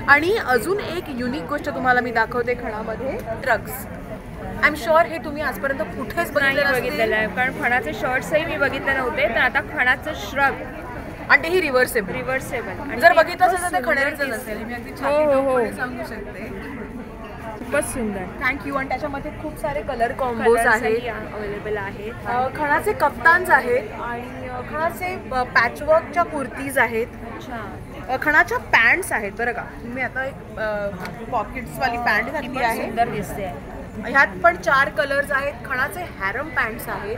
आणि अजून एक युनिक गोष्ट तुम्हाला मी दाखवते खणामध्ये, ट्रक्स. आय एम शुअर हे तुम्ही आजपर्यंत कुठेच बघितलेलं आहे, कारण खणाचे शर्ट्सही मी बघितले नव्हते. तर आता खणाचं श्रग आणि तेही रिव्हर्सेबल. जर बघितलं असेल तर ते खणेरीचं नसेल. मी अगदी छान सांगू शकते. खूपच सुंदर. थँक्यू. आणि त्याच्यामध्ये खूप सारे कलर कॉम्बोज आहेत, अवेलेबल आहेत. खणाचे कप्तान्स आहेत आणि खणाचे पॅचवर्कच्या कुर्तीज आहेत. खणाच्या पॅन्ट्स आहेत बरं का. मी आता एक पॉकेट्सवाली पॅन्ट घातली आहे, सुंदर दिसते. ह्यात पण 4 कलर्स आहेत. खणाचे हॅरम पॅन्ट्स आहेत,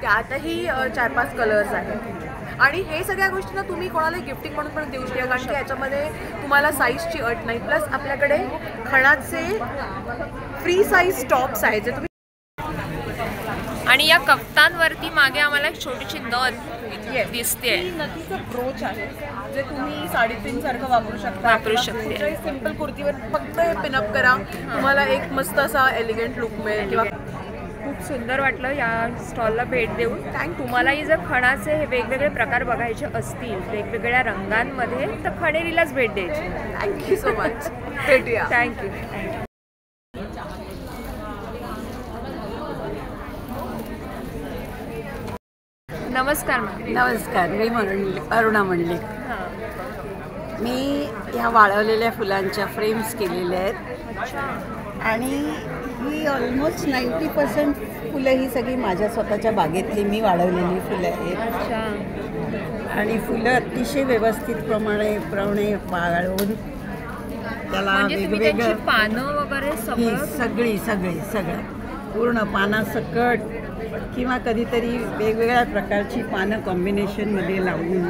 त्यातही 4-5 कलर्स आहेत. आणि हे सगळ्या गोष्टी ना तुम्ही कोणाला गिफ्टिंग म्हणून पण देऊ शकता, कारण की याच्यामध्ये तुम्हाला साईजची अट नाही. प्लस आपल्याकडे खणाचे फ्री साईज टॉप्स आहेत जे तुम्ही. आणि या कप्तांवरती मागे आम्हाला एक छोटीशी नथ दिसते नथीचं ब्रोच आहे जे तुम्ही साडीपिन सारखं वापरू शकता. वापरू शकते. सिंपल कुर्तीवर फक्त हे पिनअप करा, तुम्हाला एक मस्त असा एलिगंट लुक मिळेल. किंवा खूप सुंदर वाटलं या स्टॉलला भेट देऊन. तुम्हालाही जर खणाचे हे वेगवेगळे प्रकार बघायचे असतील वेगवेगळ्या रंगांमध्ये तर खणेरीलाच भेट द्यायची. Thank you so much. भेटूया. थँक्यू. नमस्कार मॅम. नमस्कार, मी अरुणा मंडलिक. मी ह्या वाळवलेल्या फुलांच्या फ्रेम्स केलेल्या आहेत आणि ही ऑलमोस्ट 90% फुलं ही सगळी माझ्या स्वतःच्या बागेतली मी वाढवलेली फुलं आहेत. आणि फुलं अतिशय व्यवस्थित प्रमाणे वाळवून त्याला वेगवेगळं पानं वगैरे सगळं पूर्ण पानासकट किंवा कधीतरी वेगवेगळ्या प्रकारची पानं कॉम्बिनेशनमध्ये लावून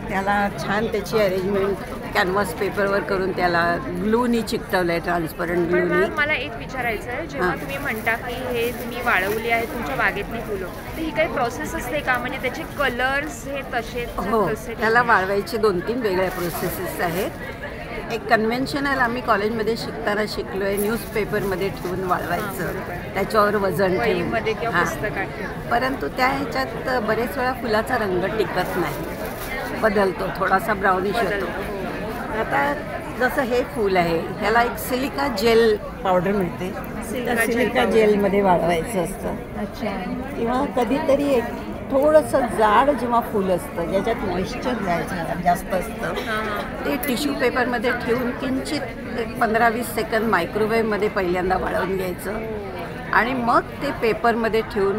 त्याला छान त्याची अरेंजमेंट कॅनव्हास पेपरवर करून त्याला ग्लूनी चिकटवलं आहे, ट्रान्सपरंट ग्लूनी. मला एक विचारायचं आहे, जेव्हा तुम्ही म्हणता की हे तुम्ही वाळवली आहे तुमच्या बागेतली फुलं, तर ही काही प्रोसेस असते का? म्हणजे त्याचे कलर्स हे तसे? हो, त्याला वाळवायचे 2-3 वेगळ्या प्रोसेसेस आहेत. एक कन्व्हेन्शनल आम्ही कॉलेजमध्ये शिकताना शिकलो आहे, न्यूजपेपरमध्ये ठेवून वाळवायचं, त्याच्यावर वजन ठेवून. परंतु त्या ह्याच्यात बरेच वेळा फुलाचा रंग टिकत नाही, बदलतो, थोडासा ब्राउनिश होतो. आता जसं हे फूल आहे ह्याला एक सिलिका जेल पावडर मिळते, त्या सिलिका जेलमध्ये वाळवायचं असतं. अच्छा. किंवा कधीतरी एक थोडंसं जाड जेव्हा फूल असतं ज्याच्यात मॉइश्चर जास्त असतं ते टिश्यू पेपरमध्ये ठेवून किंचित 15-20 सेकंद मायक्रोवेव्हमध्ये पहिल्यांदा वाळवून घ्यायचं आणि मग ते पेपरमध्ये ठेवून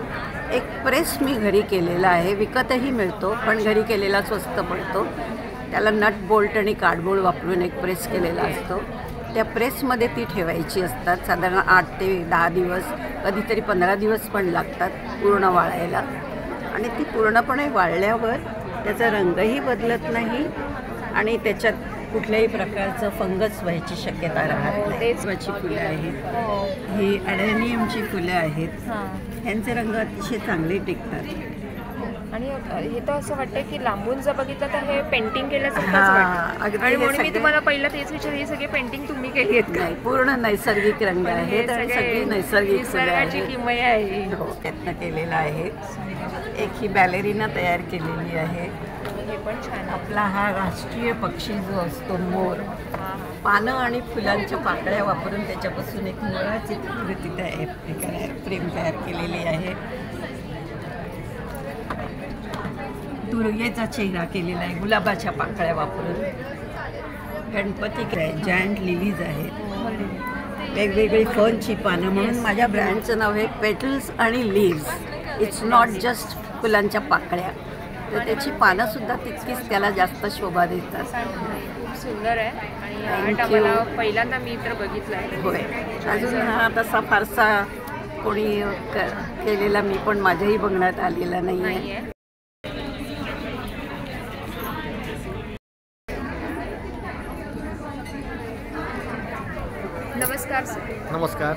एक प्रेस मी घरी केलेला आहे, विकतही मिळतो पण घरी केलेला स्वस्त पडतो. त्याला नट बोल्ट आणि कार्डबोर्ड वापरून एक प्रेस केलेला असतो. त्या प्रेसमध्ये ती ठेवायची असतात. साधारण 8 ते 10 दिवस, कधीतरी 15 दिवस पण लागतात पूर्ण वाळायला. आणि ती पूर्णपणे वाळल्यावर त्याचा रंगही बदलत नाही आणि त्याच्यात कुठल्याही प्रकारचं फंगस व्हायची शक्यता राहत नाही. तेच फुलं आहेत, ही अडेनियमची फुलं आहेत, ह्यांचे रंग अतिशय चांगले टिकतात. आणि हे तर असं वाटतं की लांबून जर बघितलं तर हे पेंटिंग केल्यासारखंच वाटतं. आणि म्हणून मी तुम्हाला पहिलं तेच विचार, ही सगळी पेंटिंग तुम्ही केली आहेत? नाही, पूर्ण नैसर्गिक रंग आहेत आणि सगळी नैसर्गिक निसर्गाची किमया आहे. हो, प्रयत्न केलेला आहे. एक ही बॅलेरिना तयार केलेली आहे. हे पण छान. आपला हा राष्ट्रीय पक्षी जो असतो मोर, पानं आणि फुलांच्या पाकळ्या वापरून त्याच्यापासून एक मोळा चित्रकृती फ्रेम तयार केलेली आहे. दुर्गेचा चेहरा केलेला आहे गुलाबाच्या पाकळ्या वापरून. गणपती जायंट लिलीज आहेत, वेगवेगळी फर्नची पानं, म्हणून माझ्या ब्रँडचं नाव आहे पेटल्स आणि लीव्स. इट्स नॉट जस्ट फुलांच्या पाकळ्या, तर त्याची पानंसुद्धा तितकीच त्याला जास्त शोभा देतात. खूप सुंदर आहे आणि आम्हाला पहिल्यांदा मी तर बघितलं आहे. होय, अजून हा तसा फारसा कोणी केलेला मी पण माझ्याही बघण्यात आलेला नाही आहे. नमस्कार सर. नमस्कार.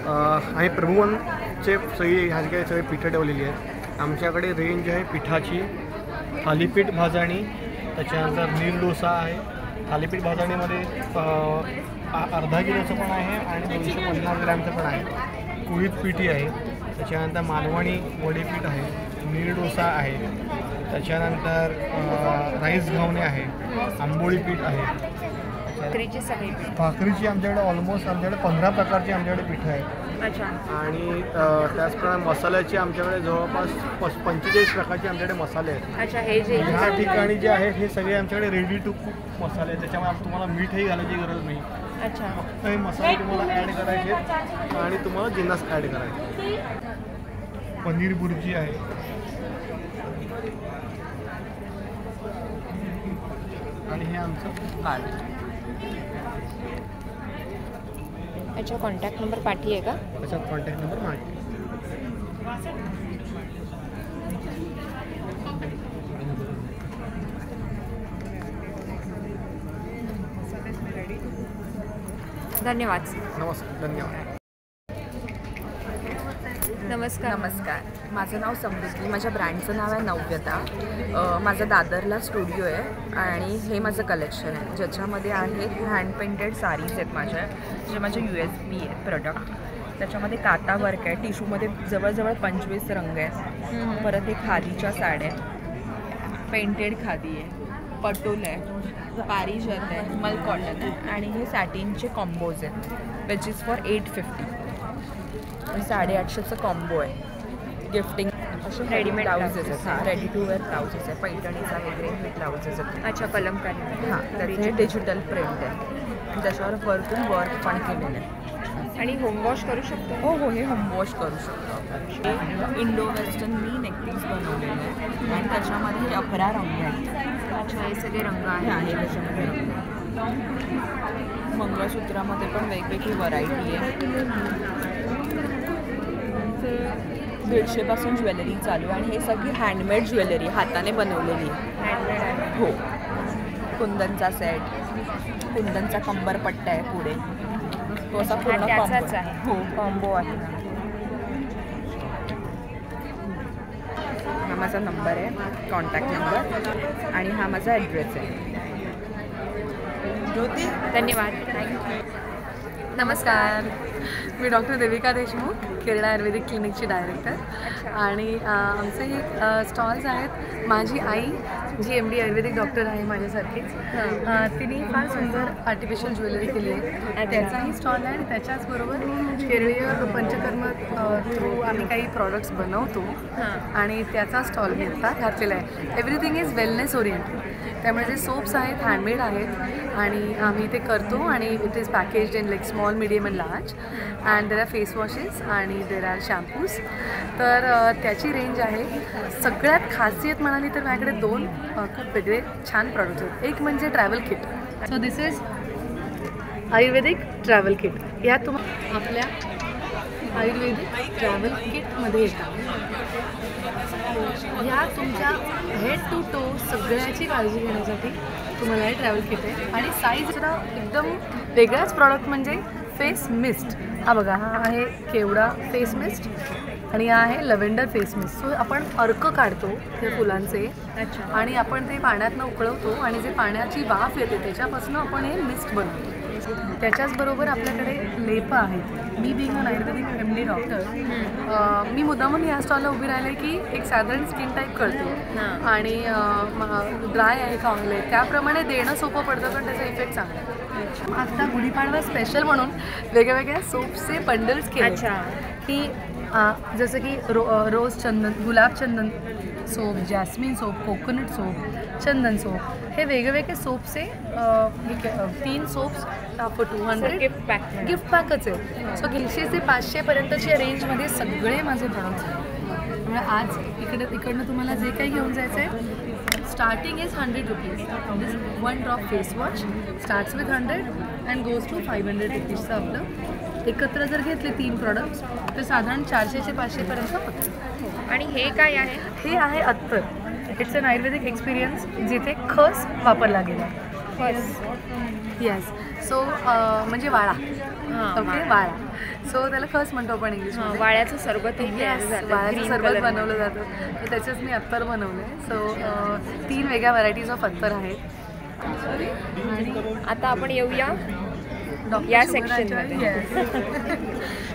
आम्ही प्रभुवनचे ह्या काही सगळे पिठं ठेवलेली आहेत. आमच्याकडे रेंज आहे पिठाची, थालीपीठ भाजणी, त्याच्यानंतर नीर डोसा आहे. थालीपीठ भाजणीमध्ये अर्धा किलोचं पण आहे आणि 250 ग्रॅमचं पण आहे. कुळीत पिठी आहे, त्याच्यानंतर मालवणी वडीपीठ आहे, नीर डोसा आहे, त्याच्यानंतर राईस घावणे आहे, आंबोळी पीठ आहे. भाकरीची आमच्याकडे ऑलमोस्ट 15 प्रकारची आमच्याकडे पिठं आहेत. अच्छा. आणि त्याचप्रमाणे मसाल्याची आमच्याकडे जवळपास 45 प्रकारचे आमच्याकडे मसाले आहेत. अच्छा. हे जे ह्या ठिकाणी जे आहेत हे सगळे आमच्याकडे रेडी टू कुक मसाले आहेत, त्याच्यामुळे तुम्हाला मीठही घालायची गरज नाही. अच्छा. फक्त हे मसाले तुम्हाला ॲड करायचे आणि तुम्हाला जिन्नस ॲड करायचे. पनीर बुर्जी आहे. आणि हे आमचं कार्ड. अच्छा. कॉन्टॅक्ट नंबर पाठी आहे का? अच्छा, कॉन्टॅक्ट नंबर माहिती. धन्यवाद. नमस्कार. धन्यवाद. नमस्कार, माझं नाव समृद्धी, माझ्या ब्रँडचं नाव आहे नव्यता. माझा दादरला स्टुडिओ आहे आणि हे माझं कलेक्शन आहे ज्याच्यामध्ये आहेत हँड पेंटेड साडीज आहेत माझ्या, जे माझे USB आहेत प्रोडक्ट. त्याच्यामध्ये काता वर्क आहे, टिश्यूमध्ये जवळजवळ 25 रंग आहेत. परत हे खादीच्या साड्या, पेंटेड खादी आहे, पटोल आहे, पारिजात आहे, मल कॉटन आहे आणि हे सॅटिनचे कॉम्बोज आहेत विच इज फॉर 850. 850चं कॉम्बो आहे. गिफ्टिंग असे रेडीमेड ब्लाउजेस आहेत. हां, रेडी टू वेअर ब्लाउजेस आहे, पैठणीचा वगैरे हे ब्लाउजेस आहेत. अच्छा, कलमकारी. हां, त्याचे डिजिटल प्रिंट आहे, त्याच्यावर वरतून वर्क पण केलेलं आहे. आणि होम वॉश करू शकतो? हो, हे होम वॉश करू शकतो. हे इंडो वेस्टर्न मी नेकपीस बनवलेलं आहे आणि त्याच्यामध्ये हे 11 रंग आहेत. अच्छा, हे सगळे रंग आहे त्याच्यामध्ये रंग. मंगळसूत्रामध्ये पण वेगवेगळी व्हरायटी आहे. 150पासून ज्वेलरी चालू आहे आणि हे सगळी हँडमेड ज्वेलरी, हाताने बनवलेली आहे. हो, कुंदनचा सेट, कुंदनचा कंबरपट्टा आहे पुढे, तो असा पूर्ण कॉम्बो आहे. हो, कॉम्बो आहे. हा माझा नंबर आहे, कॉन्टॅक्ट नंबर, आणि हा माझा ॲड्रेस आहे. ज्योती, धन्यवाद. नमस्कार, मी डॉक्टर देविका देशमुख, केरळ आयुर्वेदिक क्लिनिकची डायरेक्टर. आणि आमचे हे स्टॉल्स आहेत. माझी आई जी MD आयुर्वेदिक डॉक्टर आहे माझ्यासारखीच, तिने फार सुंदर आर्टिफिशियल ज्वेलरी केली आहे, त्याचाही स्टॉल आहे. आणि त्याच्याचबरोबर केरळीय पंचकर्म थ्रू आम्ही काही प्रॉडक्ट्स बनवतो आणि त्याचा स्टॉल मी आता घातलेला आहे. Everything is wellness oriented. त्यामुळे जे सोप्स आहेत हँडमेड आहेत आणि आम्ही ते करतो आणि it is packaged in like small, medium and large. And there are face washes आणि देर आर शॅम्पूज. तर त्याची रेंज आहे. सगळ्यात खासियत म्हणाली तर माझ्याकडे 2 खूप वेगळे छान प्रॉडक्ट्स आहेत. एक म्हणजे travel kit. So this is Ayurvedic travel kit. यात तुम्हाला आपल्या आयुर्वेदिक ट्रॅव्हल किटमध्ये येतात. ह्या तुमच्या हेड टू टो सगळ्याची काळजी घेण्यासाठी तुम्हाला हे ट्रॅव्हल किट आहे. आणि साईज जरा एकदम वेगळाच प्रॉडक्ट म्हणजे फेस मिस्ट. हा बघा, हा आहे केवडा फेस मिस्ट आणि हा आहे लव्हेंडर फेस मिस्ट. सो आपण अर्क काढतो त्या फुलांचे आणि आपण ते पाण्यातनं उकळवतो आणि जे पाण्याची वाफ येते त्याच्यापासून आपण हे मिस्ट बनवतो. त्याच्याचबरोबर आपल्याकडे लेप आहेत. मी बिंग अन आयुर्वेदिक MD डॉक्टर, मी मुद्दामून या स्टॉलला उभी राहिले की एक साधारण स्किन टाईप करतो आणि ड्राय आहे का ऑइल आहे त्याप्रमाणे देणं सोपं पडतं, पण त्याचा इफेक्ट चांगला आहे. आता गुढीपाडवा स्पेशल म्हणून वेगळ्या सोप्सचे बंडल्स केले की जसं की रोज चंदन, गुलाब चंदन soap, jasmine soap, coconut soap, चंदन सोप, हे वेगवेगळे सोप्सचे 3 सोप्स फॉर 200 गिफ्ट पॅकच आहे. सो 100 ते 500पर्यंतच्या रेंजमध्ये सगळे माझे प्रोडक्ट्स आहेत. त्यामुळे आज इकडनं तुम्हाला जे काही घेऊन जायचं आहे, starting is 100 rupees. This 1 drop face wash starts with 100 and goes to 500 रुपीजचं आपलं. एकत्र जर घेतले 3 प्रॉडक्ट्स तर साधारण 400 ते 500पर्यंत होतं. आणि हे काय आहे? हे आहे अत्तर. इट्स अन आयुर्वेदिक एक्सपिरियन्स जिथे खस वापरला गेला. येस. सो म्हणजे वाळा. ओके, वाळा. सो त्याला खस म्हणतो आपण इंग्लिशमध्ये. वाळ्याचं सरबत वाळ्याचं सरबत बनवलं जातं, तर त्याच्याच मी अत्तर बनवलं आहे. सो 3 वेगळ्या व्हरायटीज ऑफ अत्तर आहेत. आणि आता आपण येऊया या सेक्शनमध्ये.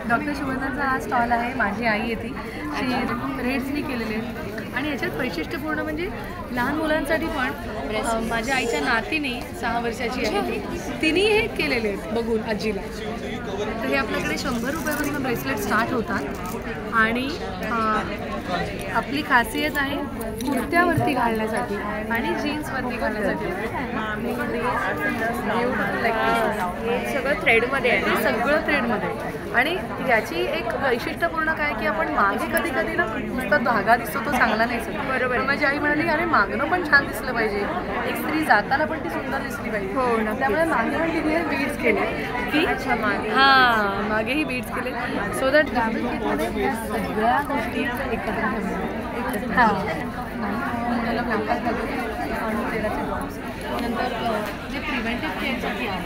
डॉक्टर शुभदाचा हा स्टॉल आहे. माझी आई येते, रेड्स मी केलेले आहेत. आणि याच्यात वैशिष्ट्यपूर्ण म्हणजे लहान मुलांसाठी पण माझ्या आईच्या नातीने 6 वर्षाची आहे तिने हे केलेले आहेत बघून आजीला. तर हे आपल्याकडे 100 रुपयापासून ब्रेसलेट स्टार्ट होतात. आणि आपली खासियत आहे कुर्त्यावरती घालण्यासाठी आणि जीन्सवरती घालण्यासाठी. हे सगळं थ्रेडमध्ये आहे. हे सगळं थ्रेडमध्ये. आणि याची एक वैशिष्ट्यपूर्ण काय की आपण मागे कधी कधी ना नुसता धागा दिसतो तो चांगला नाही दिसत. बरोबर. माझी आई म्हणाली अरे मागणं पण छान दिसलं पाहिजे, एक स्त्री जाताना पण ती सुंदर दिसली पाहिजे. हो ना. त्यामुळे मागे पण तिने बीड्स केले की मागेही बीड्स केले. सो दॅट ट्रॅव्हल किटमध्ये सगळ्या गोष्टी एकत्र ठेवल्या. मुलाला ब्लँकेट घालून आणि तेलाचे ड्रॉप्स. नंतर जे प्रिव्हेंटिव्ह केअरसाठी आहे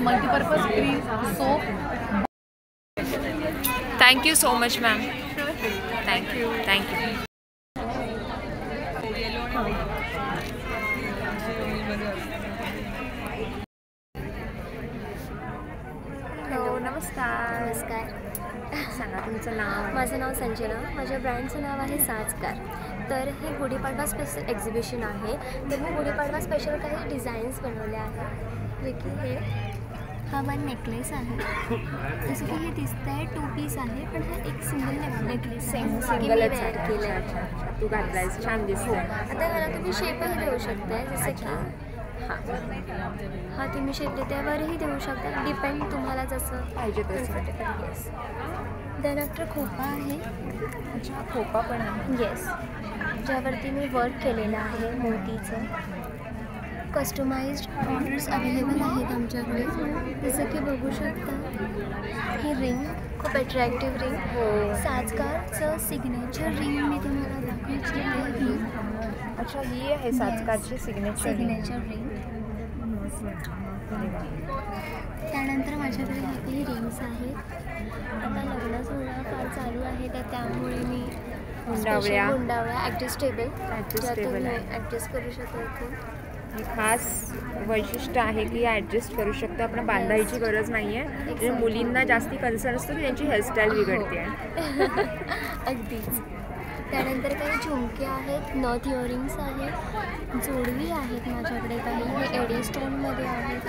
multipurpose cream, soap, thank you so much ma'am. Thank you thank you. Hello नमस्कार. नमस्कार. सांगा तुमचं नाव. माझं नाव संजना. माझ्या ब्रँडचं नाव आहे साजकार. तर हे गुढीपाडवा स्पेशल एक्झिबिशन आहे. तर मी गुढीपाडवा स्पेशल काही डिझाईन्स बनवले आहेत. की हे हा वन नेकलेस आहे. जसं की हे दिसतं आहे 2 पीस आहे, पण हा एक सिंगल नेकलेस सिंगल वेअर केलं आहे. तू घातलायस, छान दिसतंय. आता ह्याला तुम्ही शेपही देऊ शकताय. जसं की हा तुम्ही शेप त्यावरही देऊ शकता. डिपेंड तुम्हाला जसं पाहिजे तसं. येस. देन आफ्टर खोपा आहे. अच्छा, खोपा पण आहे. येस, ज्यावरती मी वर्क केलेलं आहे मोतीचं. कस्टमाइज्ड ऑर्डर्स अवेलेबल आहेत आमच्याकडे. जसं की बघू शकता ही रिंग खूप अट्रॅक्टिव्ह रिंग. साजकारचं सिग्नेचर रिंग मी तुम्हाला दाखवायची आहे. अच्छा, ही आहे साजकारची सिग्नेचर रिंग. त्यानंतर माझ्याकडे काही रिंग्स आहेत. आता लग्न सोहळा फार चालू आहे, तर त्यामुळे मी गुंडावळ्या ॲडजस्टेबल ॲडजस्ट करू शकतो. हे खास वैशिष्ट्य आहे की ॲडजस्ट करू शकतो आपण, बांधायची गरज नाही आहे. म्हणजे मुलींना जास्ती कन्सर्न असतो की त्यांची हेअरस्टाईल बिघडते आहे. अगदीच. त्यानंतर काही झुमके आहेत, नथ इयरिंग्स आहेत, जोडवी आहेत माझ्याकडे काही. हे एडी स्टोनमध्ये आहेत.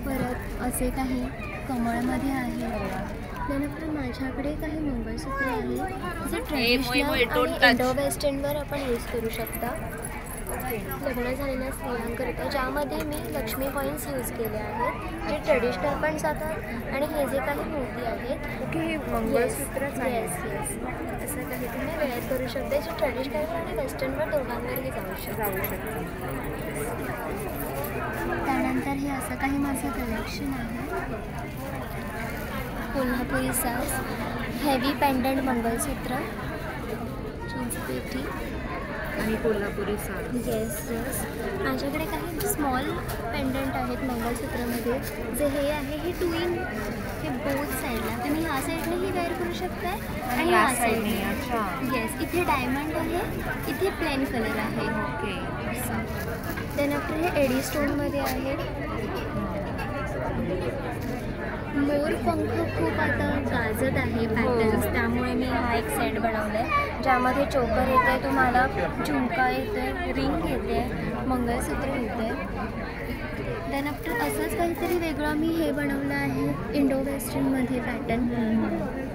परत असे काही कमळमध्ये आहे. त्यानंतर माझ्याकडे काही मंगळसूत्र आहे जे ट्रेडिशनल आणि इंडो वेस्टर्नवर आपण यूज करू शकता. लग्न झालेल्या स्त्रियांकरिता, ज्यामध्ये मी लक्ष्मी कॉईन्स यूज केले आहेत, जे ट्रेडिशनल पण जातात. आणि हे जे काही मोती आहेत ओके, मंगळसूत्रच आहे. येस. असं काही तुम्ही वेअर करू शकता, जे ट्रेडिशनल आणि वेस्टर्नवर दोघांवरही जाऊ शकतं. त्यानंतर हे असं काही माझं कलेक्शन आहे. कोल्हापुरी साज, हेवी पेंडंट मंगळसूत्र, चिंचपेटी आणि कोल्हापुरी साज. येस. माझ्याकडे काही स्मॉल पेंडंट आहेत मंगळसूत्रामध्ये. जे हे आहे हे 2 in हे बोथ साईडला तुम्ही ह्या साईडनेही वेअर करू शकताय आणि ह्या साईडने. अच्छा. येस. इथे डायमंड आहे, इथे प्लेन कलर आहे. ओके. त्यानंतर हे एडी स्टोनमध्ये आहे. मोर पंख खूप आता गाजत आहे पॅटर्न्स, त्यामुळे मी हा एक सेट बनवला आहे, ज्यामध्ये चोकर येतं आहे, तुम्हाला झुमका येतं आहे, रिंग येते आहे, मंगळसूत्र येतं आहे. त्यानंतर असंच काहीतरी वेगळं मी हे बनवलं आहे इंडो वेस्टर्नमध्ये पॅटर्न,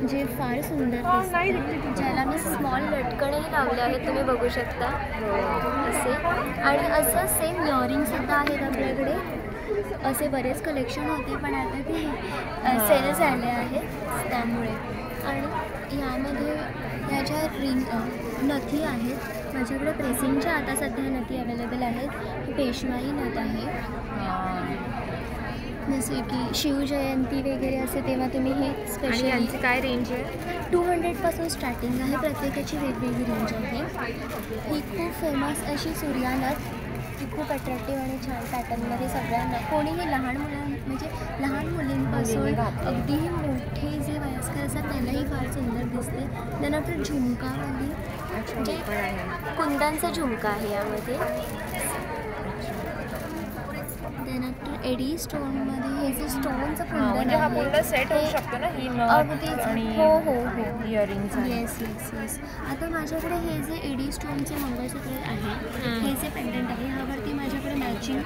जे फार सुंदर दिसतं, ज्याला मी स्मॉल लटकणही लावले आहेत, तुम्ही बघू शकता असे. आणि असं सेम इयरिंगसुद्धा आहेत आपल्याकडे. असे बरेच कलेक्शन होते, पण आता ते सेल झाले आहेत त्यामुळे. आणि यामध्ये ह्या ज्या नथी आहेत माझ्याकडे, प्रेसिंगच्या आता सध्या नथी अवेलेबल आहेत. पेशवाई नथ आहे, जसे की शिवजयंती वगैरे असे, तेव्हा तुम्ही हे स्पेशल. यांची काय रेंज आहे? 200पासून स्टार्टिंग आहे. प्रत्येकाची वेगवेगळी रेंज आहे. ही खूप फेमस अशी सूर्या नथ, ती खूप अट्रॅक्टिव्ह आणि छान पॅटर्नमध्ये सगळ्यांना, कोणीही लहान म्हणजे लहान मुलींपासून अगदीही मोठे जे वयस्कर असतात त्यांनाही फार सुंदर दिसते. त्यानंतर झुमकावाली, जे कुंदांचा झुमका आहे यामध्ये. त्यानंतर एडी स्टोनमध्ये हे जे स्टोनचं कुंदन हा पूर्ण सेट होऊ शकतो ना, ही अगदीच. हो हो हो, इयरिंग्स. Yes yes yes. आता माझ्याकडे हे जे एडी स्टोनचे मंगळसूत्र आहे, हे जे पेंडंट आहे, ह्यावरती माझ्याकडे मॅचिंग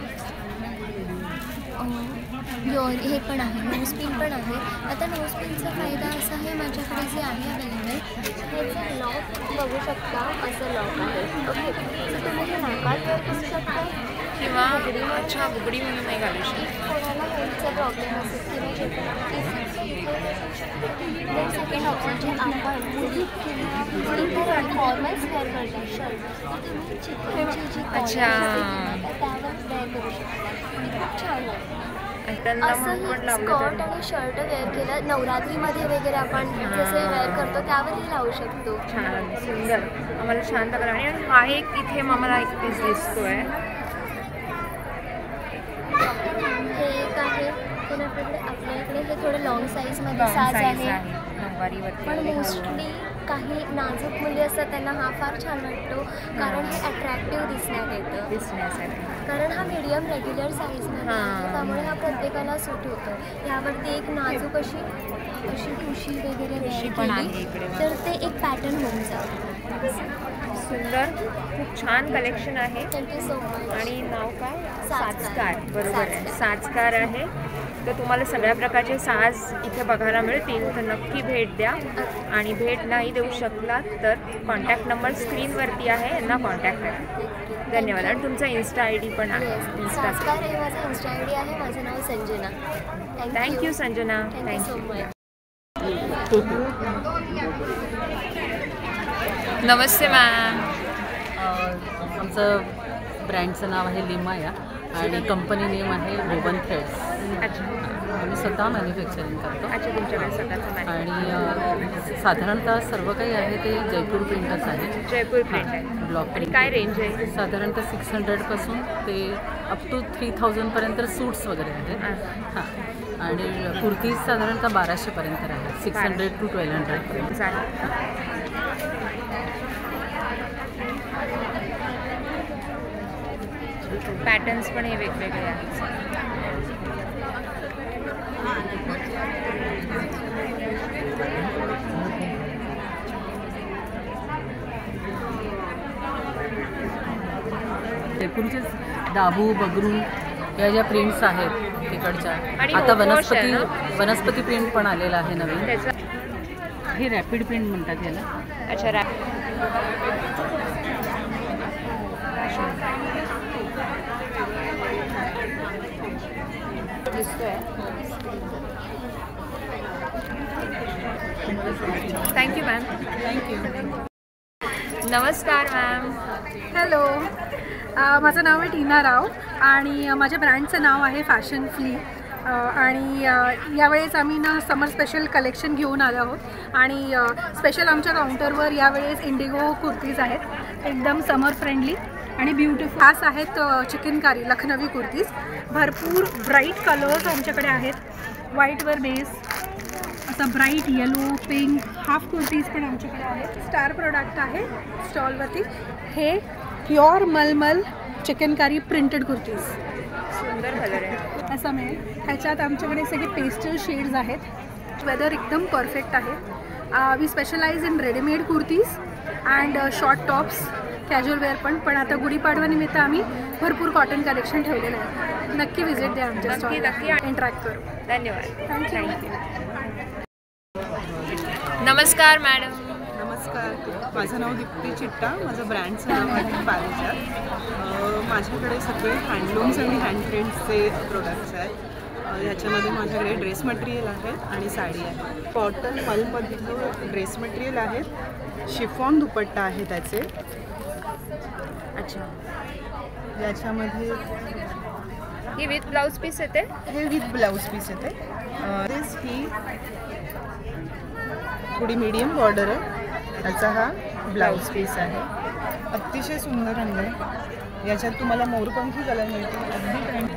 हे पण आहे, नोजपिन पण आहे. आता नोजपिनचा फायदा असा आहे, माझ्याकडे जे आहे अवेलेबल, ह्याचं लॉक बघू शकता, असं लॉक आहे. ओके, तर तुम्ही हे नाकात वेअर करू शकता किंवा अच्छा बुगडी म्हणून नाही घालू शकत. कोणाला हेल्थचा प्रॉब्लेम असेल किंवा जे सेकंड ऑप्शन जे आपण मुली किंवा फॉर्मल्स वेअर करतो शर्ट, तुम्ही चिकनची जी त्यावर वेअर करू शकता. खूप छान आहे. असंही स्कर्ट आणि शर्ट वेअर केलं नवरात्रीमध्ये वगैरे आपण जसे वेअर करतो त्यावरही लावू शकतो. छान सुंदर, आम्हाला छान प्रकारे. आणि हा एक इथे मला एक पीस दिसतोय, हे एक आहे. पण आपल्याकडे हे थोडं लॉंग साईजमध्ये साईजमध्ये साज आहे नऊवारीवरती पण वगैरे मोस्टली काही नाजूक मुली असतात त्यांना हा फार छान वाटतो कारण हे अट्रॅक्टिव्ह दिसण्यात येतं दिसण्यासाठी. कारण हा मीडियम रेग्युलर साईजमध्ये आहे त्यामुळे हा प्रत्येकाला सूट होतो. ह्यावरती एक नाजूक अशी ठुशी वगैरे पण wear आहे केली इकडे. तर ते एक पॅटर्न होऊन जातं. सुंदर, खूप छान कलेक्शन आहे. Thank you so much. आणि नाव काय? साजकार. साजकार. बरोबर आहे, साजकार आहे. तर तुम्हाला सगळ्या प्रकारचे साज इथे बघायला मिळतील, तर नक्की भेट द्या. आणि भेट नाही देऊ शकलात तर कॉन्टॅक्ट नंबर स्क्रीनवरती आहे, यांना कॉन्टॅक्ट करा. धन्यवाद. आणि तुमचा इन्स्टा आय डी पण आहे. साजकार हे माझं इन्स्टा आय डी आहे. माझं नाव Sanjana. Thank you Sanjana. Thank you so much. नमस्ते मॅम. आमचं ब्रँडचं नाव आहे लिमाया आणि कंपनी नेम आहे वोवन थ्रेड्स. अच्छा. आम्ही स्वतः मॅन्युफॅक्चरिंग करतो. अच्छा, तुमच्याकडे स्वतःचं आणि साधारणतः सर्व काही आहे ते जयपूर प्रिंटच आहे. जयपूर प्रिंट आहे. ब्लॉक आणि काय रेंज आहे? साधारणतः 600पासून ते अप टू 3000पर्यंत सूट्स वगैरे आहेत. हां. आणि कुर्तीज साधारणतः 1200पर्यंत आहे. 600 to 1200पर्यंत. पॅटर्न्स पण हे वेगवेगळे आहेत. जयपूरचेच दाबू बगरू या ज्या प्रिंट्स आहेत तिकडच्या. आणि आता वनस्पती वनस्पती प्रिंट पण आलेला आहे नवीन. हे रॅपिड प्रिंट म्हणतात याला. अच्छा. Thank you ma'am. थँक्यू. नमस्कार मॅम. हॅलो, माझं नाव आहे टीना राव आणि माझ्या ब्रँडचं नाव आहे फॅशन फ्ली. आणि यावेळेस आम्ही ना समर स्पेशल कलेक्शन घेऊन आलो आहोत आणि स्पेशल आमच्या काउंटरवर यावेळेस इंडिगो कुर्तीज आहेत, एकदम समर फ्रेंडली आणि ब्युटिफुल. खास आहेत चिकनकारी लखनवी कुर्तीज. भरपूर ब्राईट कलर्स आमच्याकडे आहेत. व्हाईटवर बेस असा bright yellow, pink half kurtis पण आमच्याकडे आहेत. स्टार प्रोडक्ट आहे स्टॉलवरती. हे प्युअर मलमल चिकनकारी प्रिंटेड कुर्तीज. सुंदर कलर आहे. असं मिळेल. ह्याच्यात आमच्याकडे सगळे पेस्टल शेड्स आहेत. वेदर एकदम परफेक्ट आहे. We specialise in readymade kurtis and short tops, casual wear पण आता गुढीपाडवानिमित्त आम्ही भरपूर कॉटन कलेक्शन ठेवलेलं आहे. नक्की व्हिजिट द्या आमच्या स्टॉलला. इंटरॅक्ट करू. धन्यवाद. थँक्यू. नमस्कार मॅडम. नमस्कार, माझं नाव दीप्ती चिट्टा. माझं ब्रँडचं नाव आहे पारिजात. माझ्याकडे सगळे हँडलूम्स आणि हँडप्रिंट्सचे प्रोडक्ट्स आहेत. ह्याच्यामध्ये माझ्याकडे ड्रेस मटेरियल आहे आणि साडी आहे. कॉटन मलमधील ड्रेस मटेरियल आहेत. शिफॉन दुपट्टा आहे त्याचे. अच्छा. याच्यामध्ये ही विथ ब्लाऊज पीस येते. हे विथ ब्लाऊज पीस येते. ही थोडी मीडियम बॉर्डर आहे. याचा हा ब्लाऊज पीस आहे. अतिशय सुंदर रंग आहे. याच्यात तुम्हाला मोरपंखी कलर मिळतील. अगदी ट्रेंड.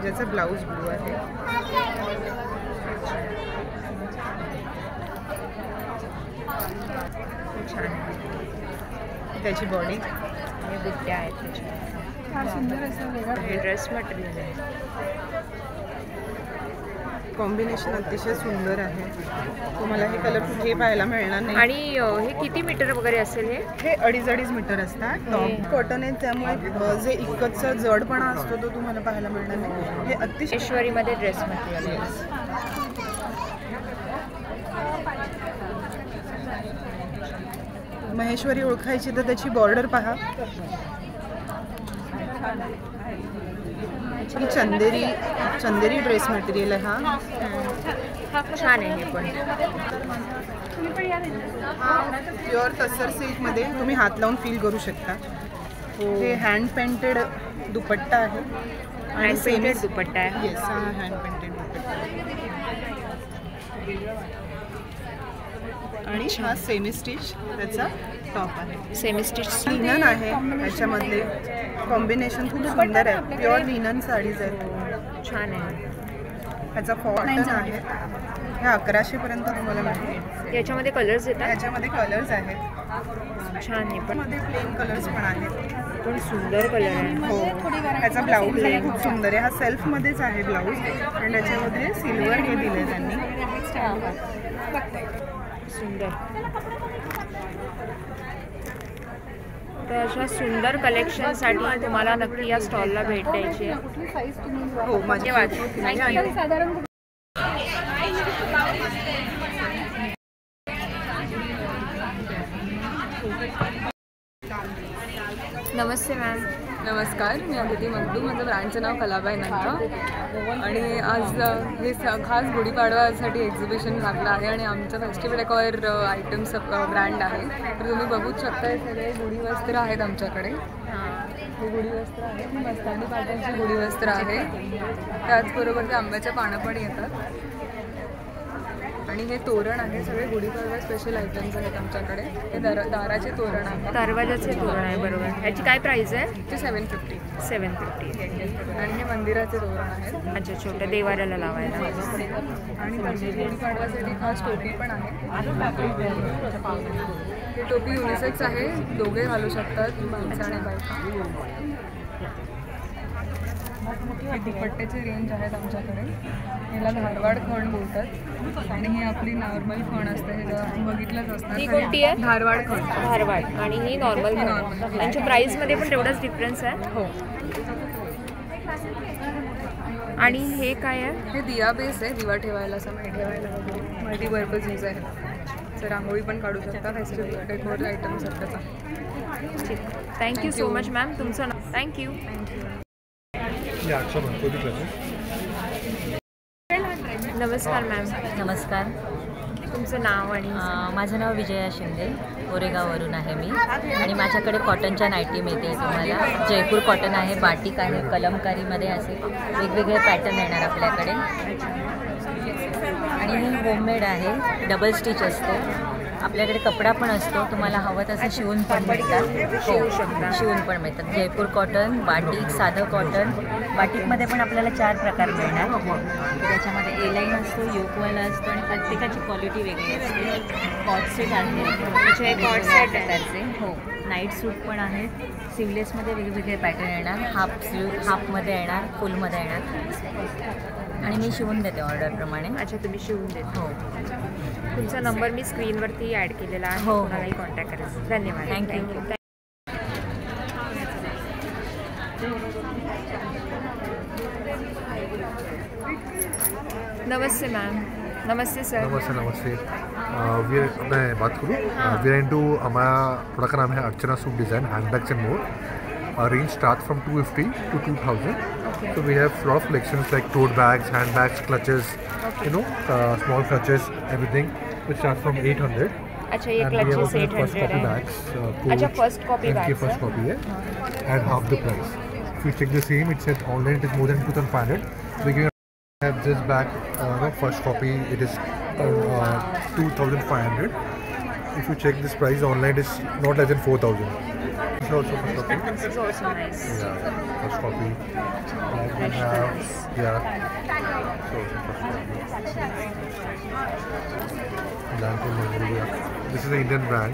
ज्याचा ब्लाऊज ब्लू आहे. छान आहे. त्याची बॉडी हे बुट्ट्या आहेत त्याच्या. फार सुंदर असं वेगळं हे ड्रेस मटेरियल आहे. कॉम्बिनेशन अतिशय सुंदर आहे. तुम्हाला हे कलर कुठेही पाहायला मिळणार नाही. आणि हे किती मीटर वगैरे असेल? हे 2.5 मीटर असतात. टॉप कॉटन आहे त्यामुळे जे इतकंचा जडपणा असतो तो तुम्हाला पाहायला मिळणार नाही. हे अतिशय महेश्वरीमध्ये ड्रेस मटेरियल. महेश्वरी ओळखायची तर त्याची बॉर्डर पहा. चंदेरी ड्रेस मटेरियल आहे. हा छान आहे. हे पण प्युअर तसर सिल्कमध्ये तुम्ही हात लावून फील करू शकता. हे हँड पेंटेड दुपट्टा आहे. हँड पेंटेड दुपट्टा आहे. येस, हा हँड पेंटेड दुपट्टा. आणि हा सेमी स्टिच त्याचा टॉप आहे. सेमी स्टिच लिनन आहे ह्याच्यामधले. कॉम्बिनेशन खूप सुंदर आहे. प्युअर लिनन साडीज आहेत. छान आहे. ह्याचा कॉटन आहे. ह्या 1100 पर्यंत तुम्हाला मिळते. याच्यामध्ये कलर्स येतात. ह्याच्यामध्ये कलर्स आहेत. छान आहे. पण मध्ये प्लेन कलर्स पण आहेत. पण सुंदर कलर आहे. हो. ह्याचा ब्लाऊज खूप सुंदर आहे. हा सेल्फमध्येच आहे ब्लाऊज आणि त्याच्यामध्ये सिल्वर हे दिले त्यांनी. सुंदर. तर अशा सुंदर कलेक्शनसाठी तुम्हाला नक्की या स्टॉलला भेट द्यायची आहे. हो, धन्यवाद. थँक्यू. नमस्ते मॅम. नमस्कार, मी अदिती मगदू. माझं ब्रँडचं नाव कलाबाई नंतर आणि आज हे खास गुढीपाडवासाठी एक्झिबिशन लागलं आहे आणि आमचं फेस्टिवल डेकोर आयटम्स ब्रँड आहे. तर तुम्ही बघूच शकता हे सगळे गुढी वस्त्र आहेत आमच्याकडे. हे गुढी वस्त्र आहेत. मस्तानी पाट्यांची गुढी वस्त्र आहे. त्याचबरोबर ते आंब्याच्या पानं पण येतात आणि हे तोरण आहे. सगळे गुढीपाडवा स्पेशल आयटम्स आहेत आमच्याकडे. हे दाराचे तोरण आहे. दरवाजाचे तोरण आहे. बरोबर. ह्याची काय प्राइस आहे? ते 750. 750. आणि हे मंदिराचे तोरण आहेत. अच्छा, छोट्या देवाऱ्याला लावायला. आणि तशी गुढीपाडव्यासाठी खास टोपी पण आहे. ही टोपी युनिसेक्स आहे. दोघे घालू शकतात, माणसं आणि बायका. हे दुपट्ट्याचे रेंज आहेत आमच्याकडे. याला धारवाड खण बोलतात आणि ही आपली नॉर्मल खण असते. हे बघितलंच असतं. ही कोणती आहे? धारवाड खण. धारवाड. आणि ही नॉर्मल खण. त्यांच्या प्राईसमध्ये पण तेवढाच डिफरन्स आहे. हो. आणि हे काय आहे? हे दिया बेस आहे. दिवा ठेवायला, समय ठेवायला वगैरे मल्टीपर्पज यूज आहे. तर रांगोळी पण काढू शकता. फेस्टिवल डेकोर आयटम्स आहेत त्याचा. ठीक. Thank you so much ma'am. तुमचं नाव? थँक्यू. नमस्कार मॅम. नमस्कार. तुमचं नाव? आणि माझं नाव विजया शिंदे. कोरेगाववरून आहे मी आणि माझ्याकडे कॉटनच्या नाईटी मिळते तुम्हाला. जयपूर कॉटन आहे, बाटिक आहे, कलमकारीमध्ये असे वेगवेगळे पॅटर्न येणार आपल्याकडे. आणि हे होममेड आहे. डबल स्टिच असतो. आपल्याकडे कपडा पण असतो. तुम्हाला हवं तसं शिवून पण मिळतात. शिवू शकता. शिवून पण मिळतात. जयपूर कॉटन, बाटिक, साधं कॉटन. बाटिकमध्ये पण आपल्याला 4 प्रकार मिळणार. त्याच्यामध्ये एलाईन असतो, योकवाला असतो आणि प्रत्येकाची क्वालिटी वेगळी असते. कॉटसेट आहे. म्हणजे कॉटसेट प्रकारचे. हो. नाईट सूट पण आहेत. सिवलेसमध्ये वेगवेगळे पॅटर्न येणार. हाफमध्ये येणार, फुलमध्ये येणार आणि मी शिवून देते ऑर्डरप्रमाणे. अच्छा, तुम्ही शिवून देते. हो. तुमचा नंबर मी स्क्रीनवरती ॲड केलेला आहे. हो. कोणालाही कॉन्टॅक्ट करायचं. धन्यवाद. थँक्यू. नमस्ते मैम. नमस्ते सर. नमस्ते. मैं बात करूँ वी आर इनटू हमारा प्रोडक्ट का नाम है Archana suit design handbags and more. Range start from 250 to 2000. So we have lot of collections like tote bags, handbags, clutches, small clutches, everything which start from 800. अच्छा, ये क्लचेस 800 है. अच्छा, first copy bags. First copy है at half the price. If you check the same, it said online it is more than 2500. We have this bag, first copy it is 2500. If you check this price online, it is not less than 4000. This is also first copy. This is also nice. Yeah, first copy. We have, yeah. So first copy. Lanco Mongolia. This is an Indian brand.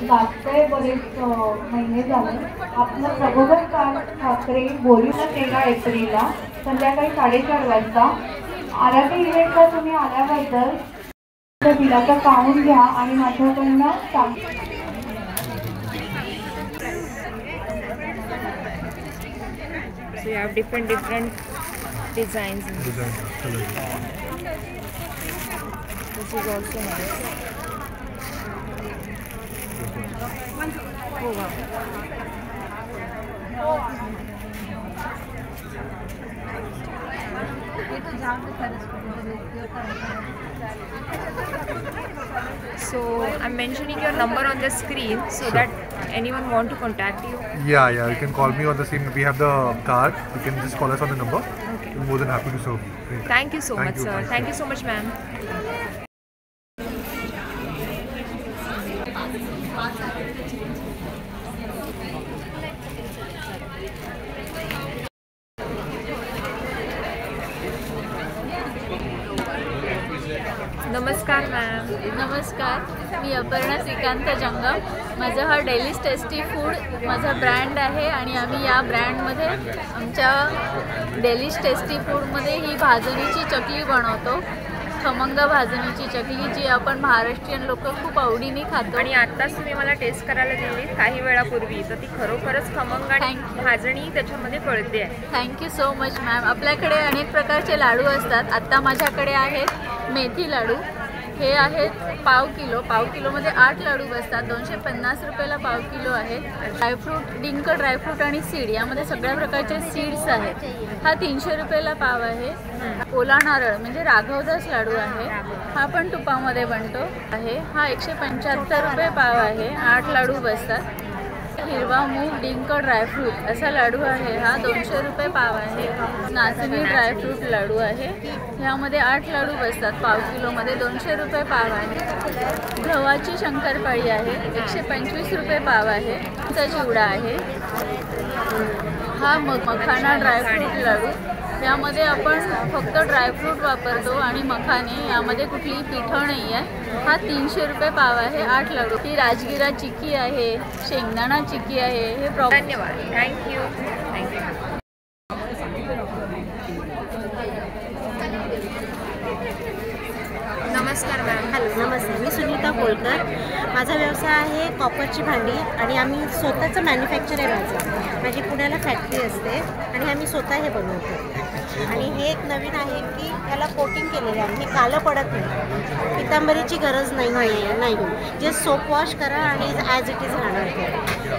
मागचे बरेच महिने झाले आपलं प्रबोधन ठाकरे बोलून 13 एप्रिलला संध्याकाळी 4:30 वाजता आराधी इव्हेंटला तुम्ही आल्याबद्दल बिलाचा काढून घ्या आणि माझ्याकडनं सांग. So you have different designs. This is also nice. Oh wow. So I'm mentioning your number on the screen so that anyone want to contact you? Yeah, you can call me on the same. We have the card. You can just call us on the number. Okay. We're more than happy to serve you. Thank you so much, sir. Thank you so much, ma'am. नमस्कार ma'am. नमस्कार, मी अपर्णा श्रीकांत जंगम. माझं हा dailies tasty food माझा brand आहे आणि आम्ही या ब्रँडमध्ये आमच्या डेलीज टेस्टी फूडमध्ये ही भाजणीची चकली बनवतो. खमंग भाजणीची चकली जी आपण महाराष्ट्रीयन लोक खूप आवडीने खातो. आणि आत्ताच तुम्ही मला टेस्ट करायला दिली काही वेळापूर्वी, तर ती खरोखरच खमंग आणि भाजणी त्याच्यामध्ये कळते आहे. Thank you so much ma'am. आपल्याकडे अनेक प्रकारचे लाडू असतात. आत्ता माझ्याकडे आहेत मेथी लाडू. हे आहेत पाव किलोमध्ये 8 लाडू बसतात. 250 रुपयाला पाव किलो आहेत. ड्रायफ्रूट, डिंक ड्रायफ्रूट आणि सीड यामध्ये सगळ्या प्रकारचे सीड्स आहेत. हा 300 रुपयाला पाव आहे. ओला नारळ म्हणजे राघवदास लाडू आहे. हा पण तुपामध्ये बनतो आहे. हा 175 रुपये पाव आहे. 8 लाडू बसतात. हिरवा मूग डिंक ड्रायफ्रूट असा लाडू आहे. हा 200 रुपये पाव आहे. नाचणी ड्रायफ्रूट लाडू आहे. ह्यामध्ये 8 लाडू बसतात. पाव किलोमध्ये 200 रुपये पाव आहे. गव्हाची शंकरपाळी आहे. 125 रुपये पाव आहे. चा चिवडा आहे. हा मखाना ड्रायफ्रूट लाडू. यामध्ये आपण फक्त ड्रायफ्रूट वापरतो आणि मखाने. यामध्ये कुठलीही पिठं नाही आहे. हा 300 रुपये पाव आहे. 8 लाडू. ही राजगिरा चिक्की आहे. शेंगदाणा चिक्की आहे. हे धन्यवाद. थँक्यू. नमस्कार मॅम. हॅलो, नमस्ते. मी सुनीता कोलकर. माझा व्यवसाय आहे कॉपरची भांडी आणि आम्ही स्वतःचं मॅन्युफॅक्चर आहे. माझी पुण्याला फॅक्टरी असते आणि आम्ही स्वतः हे बनवतो. आणि हे एक नवीन आहे की त्याला कोटिंग केलेलं आहे. हे काळं पडत नाही. पितांबरीची गरज नाही. जे सोप वॉश करा आणि ॲज इट इज राहणार.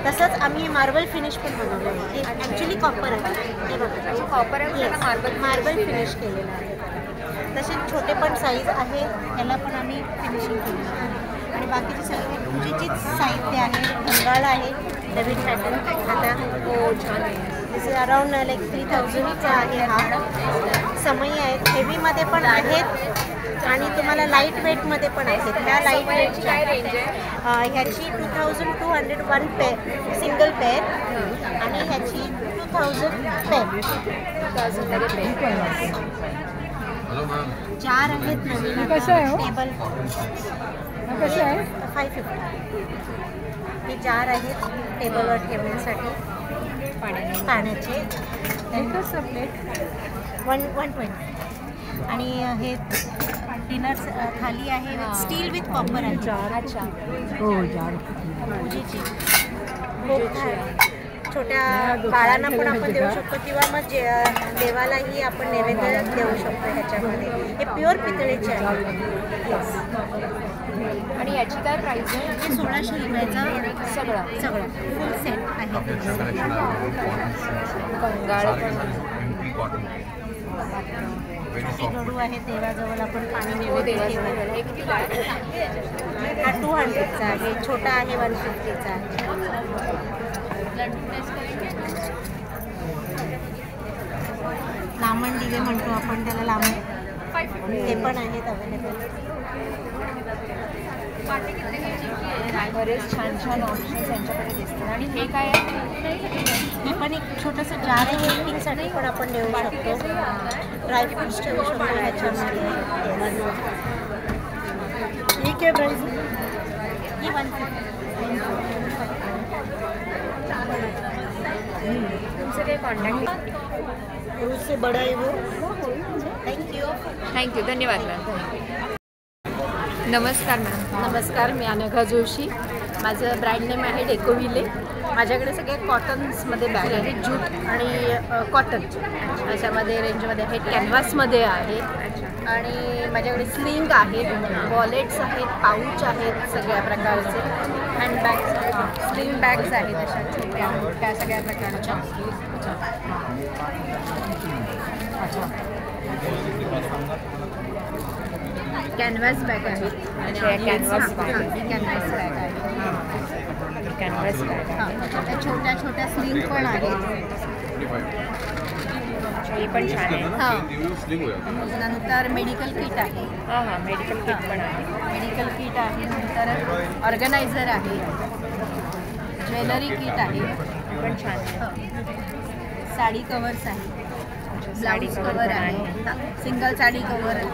तसंच आम्ही मार्बल फिनिश पण बनवलं आहे. हे ॲक्च्युली कॉपर आहे. हे बघा, कॉपर आहे. मार्बल फिनिश केलेलं आहे. तसेच छोटे पण साईज आहे. याला पण आम्ही फिनिशिंग केलेलं आहे. आणि बाकीचे सगळे पूजेचीच साहित्य आहे. भंगाळ आहे. नवीन पॅटर्न आता छान आहे. दिस इज अराउंड लाईक 3000चा आहे. हा समई आहेत. हेवीमध्ये पण आहेत आणि तुम्हाला लाईट वेटमध्ये पण आहेत. ह्या लाईट वेटच्या ह्याची 2200 वन पेअर सिंगल पेअर आणि ह्याची 2000 पेअर. 4 आहेत नवीन. टेबल कसे आहे? 550. हे 4 आहेत टेबलवर ठेवण्यासाठी पाण्याचे. 120. आणि हे डिनर थाली आहे. स्टील विथ कॉपर आहे. पूजेची छोट्या बाळांना पण आपण देऊ शकतो किंवा मग देवालाही आपण नैवेद्य देऊ शकतो. ह्याच्यामध्ये हे प्युअर पितळेचे आहे. आणि याची काय प्राईस आहे? हे 1600 रुपयाचा सगळं फुल सेट आहे. छोटे गडू आहे. देवाजवळ आपण पाणी नैवेद्य ठेवायला. हा 200चा आहे. छोटा आहे 150चा आहे. लांबण दिवे म्हणतो आपण त्याला. लांबण ते पण आहेत अवेलेबल. बरेच छान ऑप्शन्स यांच्याकडे दिसतात. आणि हे काय आहे? हे पण एक छोटंसं जार आहे. हेल्पिंगसाठी पण आपण देऊ शकतो. ड्रायफ्रुट्स ठेवू शकतो ह्याच्यामध्ये. ही काय प्राईस? ही 150. तुमचे काही कॉन्टॅक्ट? उससे बड़ा है वो. थँक्यू. धन्यवाद मॅम. नमस्कार मॅम. नमस्कार, मी अनघा जोशी. माझं ब्रँड नेम आहे डेकोविले. माझ्याकडे सगळे कॉटन्समध्ये बॅग आहेत. जूट आणि कॉटन अशामध्ये रेंजमध्ये आहेत. कॅनव्हासमध्ये आहेत. आणि माझ्याकडे स्लिंग आहेत. वॉलेट्स आहेत. पाऊच आहेत सगळ्या प्रकारचे. हँडबॅग्स, स्लिंग बॅग्स आहेत अशा छोट्या त्या सगळ्या प्रकारच्या. कॅनव्हास बॅग आहेत. कॅनव्हास बॅग आहे. कॅनव्हास बॅग हां, त्याच्यात छोट्या छोट्या स्लिंग पण आहेत. ही पण छान आहे. हां, नंतर मेडिकल किट आहे. हां हां, मेडिकल किट पण आहे. मेडिकल किट आहे, नंतर ऑर्गनायझर आहे, ज्वेलरी किट आहे. पण छान आहे. साडी कवर्स आहे, साडी ब्लाऊज कवर आहे, सिंगल साडी कवर आहे,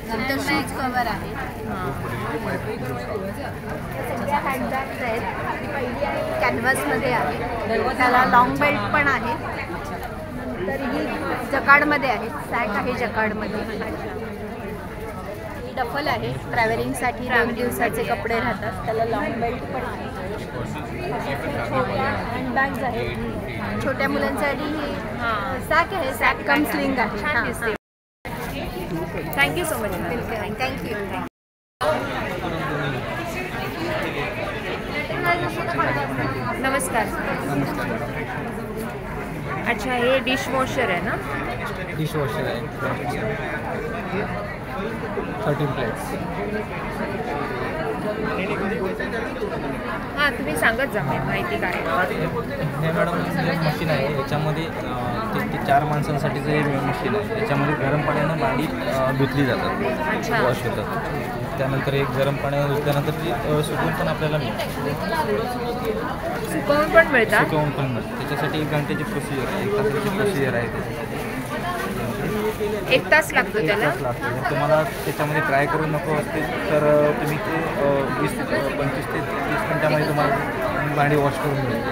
नंतर शूज कवर आहे. सगळ्या हँडबॅग्स आहेत. ती पहिली आहे कॅनव्हासमध्ये आहे, त्याला लॉंग बेल्ट पण आहे. तर ही जकार्डमध्ये आहे, सॅक आहे जकार्डमध्ये. ही डफल आहे, ट्रॅव्हलिंगसाठी 2 दिवसाचे कपडे राहतात, त्याला लॉंग बेल्ट पण आहे. छोट्या हँडबॅग्स आहेत, छोट्या मुलांसाठी ही सॅक आहे, सॅक कम स्लिंग आहे. छान दिसते. Thank you so much. थँक्यू. नमस्कार. अच्छा, हे डिशवॉशर आहे ना? डिशवॉशर आहे, 13 प्लेट्स. हां, तुम्ही सांगत जा माहिती काय. हे मॅडम मशीन आहे, याच्यामध्ये ते 4 माणसांसाठीचं हे मशीन आहे. याच्यामध्ये गरम पाण्यानं भांडी धुतली जातात, वॉश होतात. त्यानंतर एक गरम पाण्यानं धुतल्यानंतर ती सुकवून पण आपल्याला मिळते. सुकवून पण मिळतात? सुकवून पण मिळतं. त्याच्यासाठी 1 घंट्याची प्रोसिजर आहे, 1 तासाची प्रोसिजर आहे त्याच्यासाठी. 1 तास लागतो त्याला? 1 तास लागतो. जर तुम्हाला त्याच्यामध्ये ट्राय करून नको असतील तर तुम्ही ते 25 ते 30 मिनिटामध्ये तुम्हाला भांडी वॉश करून मिळते.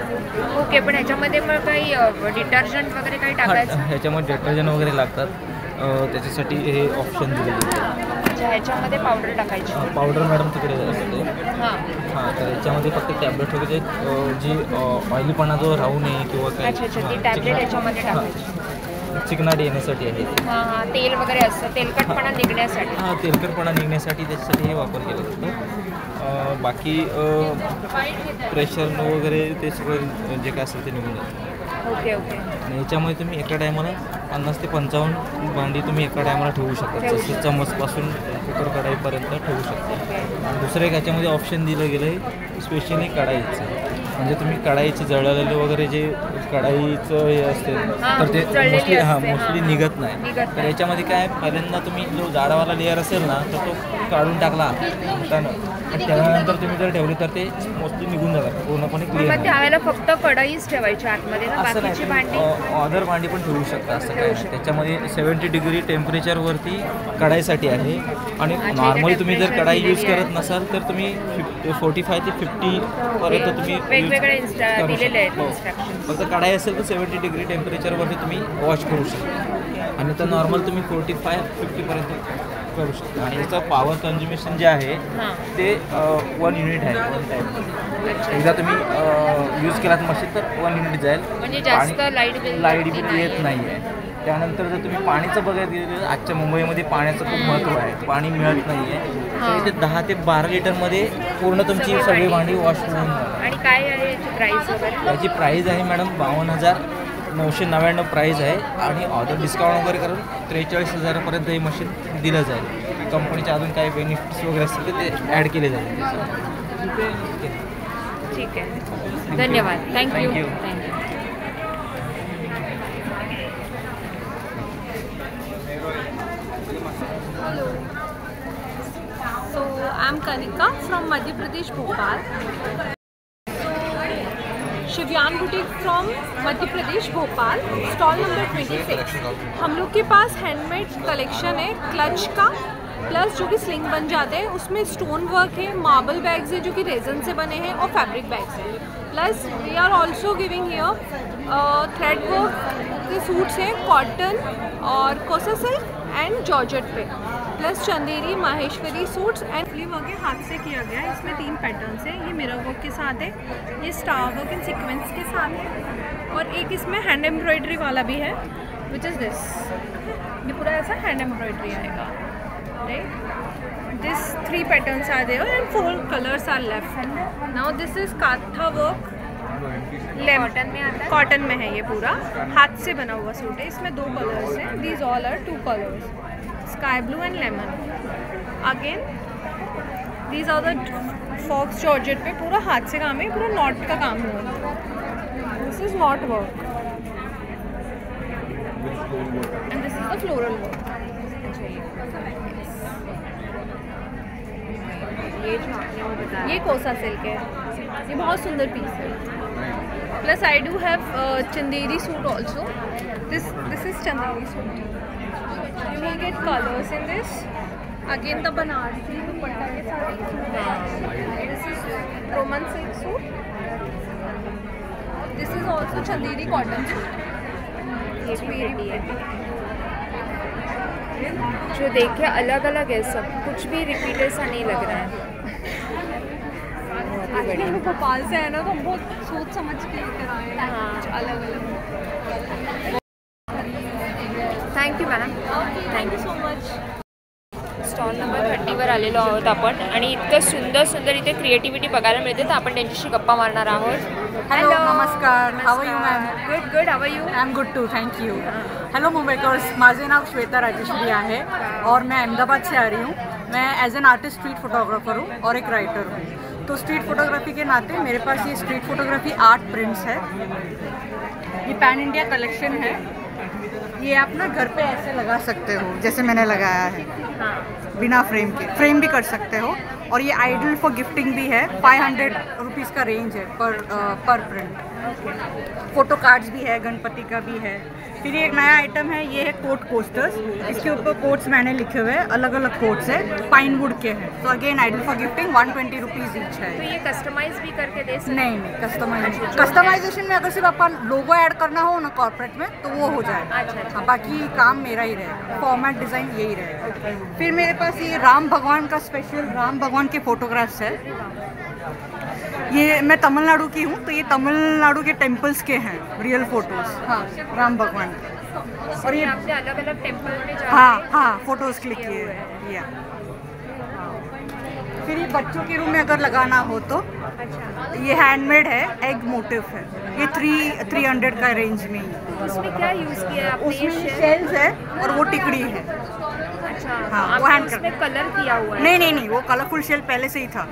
ओके, पण ह्याच्यामध्ये मग काही डिटर्जंट वगैरे काही टाकायचं? ह्याच्यामध्ये डिटर्जंट वगैरे लागतात, त्याच्यासाठी हे ऑप्शन दिलेले आहे. अच्छा, ह्याच्यामध्ये पावडर टाकायची? पावडर मॅडम तिकडे असते. हां, तर याच्यामध्ये फक्त टॅबलेट वगैरे जी ऑइलीपणा जो राहू नये किंवा काही. अच्छा, ती टॅबलेट याच्यामध्ये टाकायची. चिकनाट येण्यासाठी आहे. हां, तेल वगैरे असतं, तेलकटपणा निघण्यासाठी. हां, तेलकटपणा निघण्यासाठी त्याच्यासाठी हे वापर केला जातो. बाकी प्रेशर वगैरे ते सगळं जे काय असेल ते निघून जातं. Okay okay. आणि याच्यामध्ये तुम्ही एका टायमाला 50 ते 55 भांडी तुम्ही एका टायमाला ठेवू शकता, जसं चमचपासून कुकर कढाईपर्यंत ठेवू शकता. आणि दुसरं एक याच्यामध्ये ऑप्शन दिलं गेलं आहे स्पेशली कढाईचं. म्हणजे तुम्ही कढाईचं जळलेलं वगैरे जे कढाईचं हे असते तर ते मोस्टली निघत नाही. तर याच्यामध्ये काय पहिल्यांदा तुम्ही जो जाडावाला लेअर असेल ना तर तो काढून टाकला त्यानंतर तुम्ही जर ठेवले तर ते मोस्टली निघून जातात पूर्णपणे क्लिअर. त्यावेळेला फक्त कढईच ठेवायची आतमध्ये ना, बाकीची भांडी अदर भांडी पण ठेवू शकता असं काय. त्याच्यामध्ये 70 डिग्री टेम्परेचरवरती कढाईसाठी आहे. आणि नॉर्मली तुम्ही जर कढाई यूज करत नसाल तर तुम्ही 45 ते 50 पर्यंत तुम्ही वेगवेगळे दिलेले आहेत. फक्त कढाई असेल तर 70 डिग्री टेम्परेचरवरती तुम्ही वॉश करू शकता. आणि तर नॉर्मल तुम्ही 45-50 पर्यंत करू शकता. आणि याचं पॉवर कन्झ्युमेशन जे आहे ते 1 युनिट आहे 1 टाईम. एकदा तुम्ही यूज केलात मशीन तर 1 युनिट जाईल. म्हणजे जास्त लाईट बिल येत नाही आहे. त्यानंतर जर तुम्ही पाणीचं बघायला गेलं आजच्या मुंबईमध्ये पाण्याचं खूप महत्त्व आहे, पाणी मिळत नाही आहे. तर इथे 10 ते 12 लिटरमध्ये पूर्ण तुमची सगळी भांडी वॉश होऊन जाईल. आणि काय आहे याची प्राईस वगैरे? याची प्राईस आहे मॅडम 52,999 प्राईस आहे. आणि ऑर्डर डिस्काउंट वगैरे करून 43,000पर्यंत ही मशीन दिलं जाईल. कंपनीचे अजून काही बेनिफिट्स वगैरे असतील तर ते ॲड केले जाईल. ठीक आहे, धन्यवाद. Thank you. Hello. So I'm Kanika from Madhya Pradesh, Bhopal. Shivyan boutique from Madhya Pradesh Bhopal, stall number 26. हम लोग के पास हैंडमेड कलेक्शन है क्लच का, प्लस जो कि स्लिंग बन जाते हैं, उसमें स्टोन वर्क है, मार्बल बैग्स है जो कि रेजन से बने हैं और फैब्रिक बैग्स हैं. Plus we are also giving here thread work के सूट्स हैं, कॉटन और कोसा सिल्क एंड जॉर्जेट पे, plus Chanderi Maheshwari suits and फ्ली वर्क हाथ से किया गया है. इसमें 3 पैटर्न्स हैं. ये मिरर वर्क के साथ है, ये स्टार वर्क इन सीक्वेंस के साथ है, और एक इसमें हैंड एम्ब्रॉयडरी वाला भी है विच इज़ दिस. ये पूरा ऐसा हैंड एम्ब्रॉयडरी आएगा. Right, this 3 patterns are there and 4 colours are left. Now this is katha work, cotton में आता है. कॉटन में है ये पूरा, हाथ से बना हुआ सूट है. इसमें 2 कलर्स हैं. These all are 2 colours, sky blue and lemon. Again these are the faux georgette पे पूरा हाथ से काम है, पूरा नॉट का काम हुआ है. This is knot work and this is the floral work. ये कोसा सिल्क है, ये बहुत सुंदर पीस है. Plus I do have Chanderi suit also. This is Chanderi suit. You will get colours in this. Again the Banarasi dupatta के साथ. This is Roman silk suit. This is also Chanderi cotton suit. ये भी है जो देखिए अलग अलग है, सब कुछ भी रिपीट ऐसा नहीं लग रहा है. हम भोपाल से है ना, तो हम बहुत सोच समझ के लेकर आए हैं कुछ अलग अलग. Thank you madam. Thank you so much. Stall number 30वर आलेलो आहोत आपण आणि इतकं सुंदर सुंदर इथे क्रिएटिव्हिटी बघायला मिळते, तर आपण त्यांच्याशी गप्पा मारणार आहोत. हेलो नमस्कार. How are you ma'am? Good. How are you? I am good too, thank you. Hello Mumbaikars, माझे नाव श्वेता राजेश्वरी आहे और मैं अहमदाबाद से आ रही हूँ. मैं as an artist street photographer हूँ और एक राइटर हूँ. तो स्ट्रीट फोटोग्राफी के नाते मेरे पास ये स्ट्रीट फोटोग्राफी आर्ट प्रिंट्स है. ये पैन इंडिया कलेक्शन है. ये आप ना घर पे ऐसे लगा सकते हो जैसे मैंने लगाया है, बिना फ्रेम के. फ्रेम भी कर सकते हो. और ये आइडल फॉर गिफ्टिंग भी है. 500 रुपीज़ का रेंज है पर प्रिंट. फोटो कार्ड्स भी है, गणपति का भी है. फिर ये एक नया आइटम है, ये है कोट कोस्टर्स. इसके ऊपर कोट्स मैंने लिखे हुए हैं, अलग अलग कोट्स हैं, पाइन वुड के हैं. तो again ideal for gifting 120 rupees each है. तो ये कस्टमाइज भी करके दे सकते? नहीं, कस्टमाइजेशन में अगर सिर्फ अपन लोगो ऐड करना हो ना कॉर्पोरेट में तो वो हो जाए. अच्छा. बाकी काम मेरा ही रहेगा, फॉर्मेट डिज़ाइन यही रहेगा. फिर मेरे पास ये राम भगवान का स्पेशल राम भगवान के फोटोग्राफ्स है. ये मैं तमिलनाडु की हूँ, तो ये तमिलनाडु के टेम्पल्स के हैं रियल फोटोज. हाँ, राम भगवान के. और ये आपने अलग अलग टेम्पल में जा हाँ फोटोज क्लिक किए हैं. फिर ये बच्चों के रूम में अगर लगाना हो तो ये हैंडमेड है, एग मोटिव है. ये 300 का रेंज में. उसमें क्या यूज़ किया है आपने? उसमें शेल्स है और वो टिकड़ी है. अच्छा. हाँ, वो हैंड उसमें कलर किया हुआ है? नहीं, वो कलरफुल शेल पहले से ही था.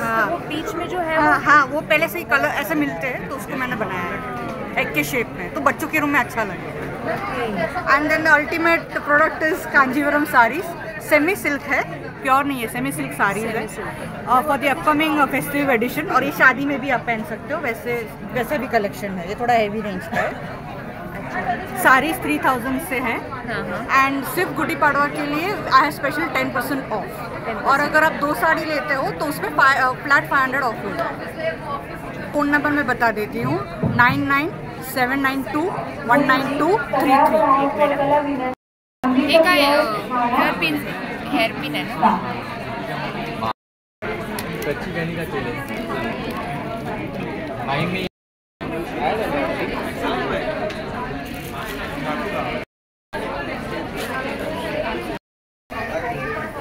हाँ. वो बीच में जो है हाँ, वो पहले से ही कलर ऐसे मिलते हैं, तो उसको मैंने बनाया है एग के शेप में, तो बच्चों के रूम में अच्छा लगे. And then the ultimate product is Kanjeevaram saris. Semi silk है, प्योर नहीं है, सेमी सिल्क साड़ीज है for the upcoming festive edition. और ये शादी में भी आप पहन सकते हो. वैसा भी कलेक्शन है. ये थोड़ा हेवी रेंज का है. साड़ीज 3000 से हैं. एंड सिर्फ गुड़ी पाड़वा के लिए आई हैव स्पेशल 10% ऑफ. और अगर आप 2 साड़ी लेते हो तो उसमें फ्लैट 500 ऑफ हो जाए. फ़ोन नंबर मैं बता देती हूँ, 997992 19233. हे काय हेअर पिन आहे ना? कच्ची गाणी का केले मी.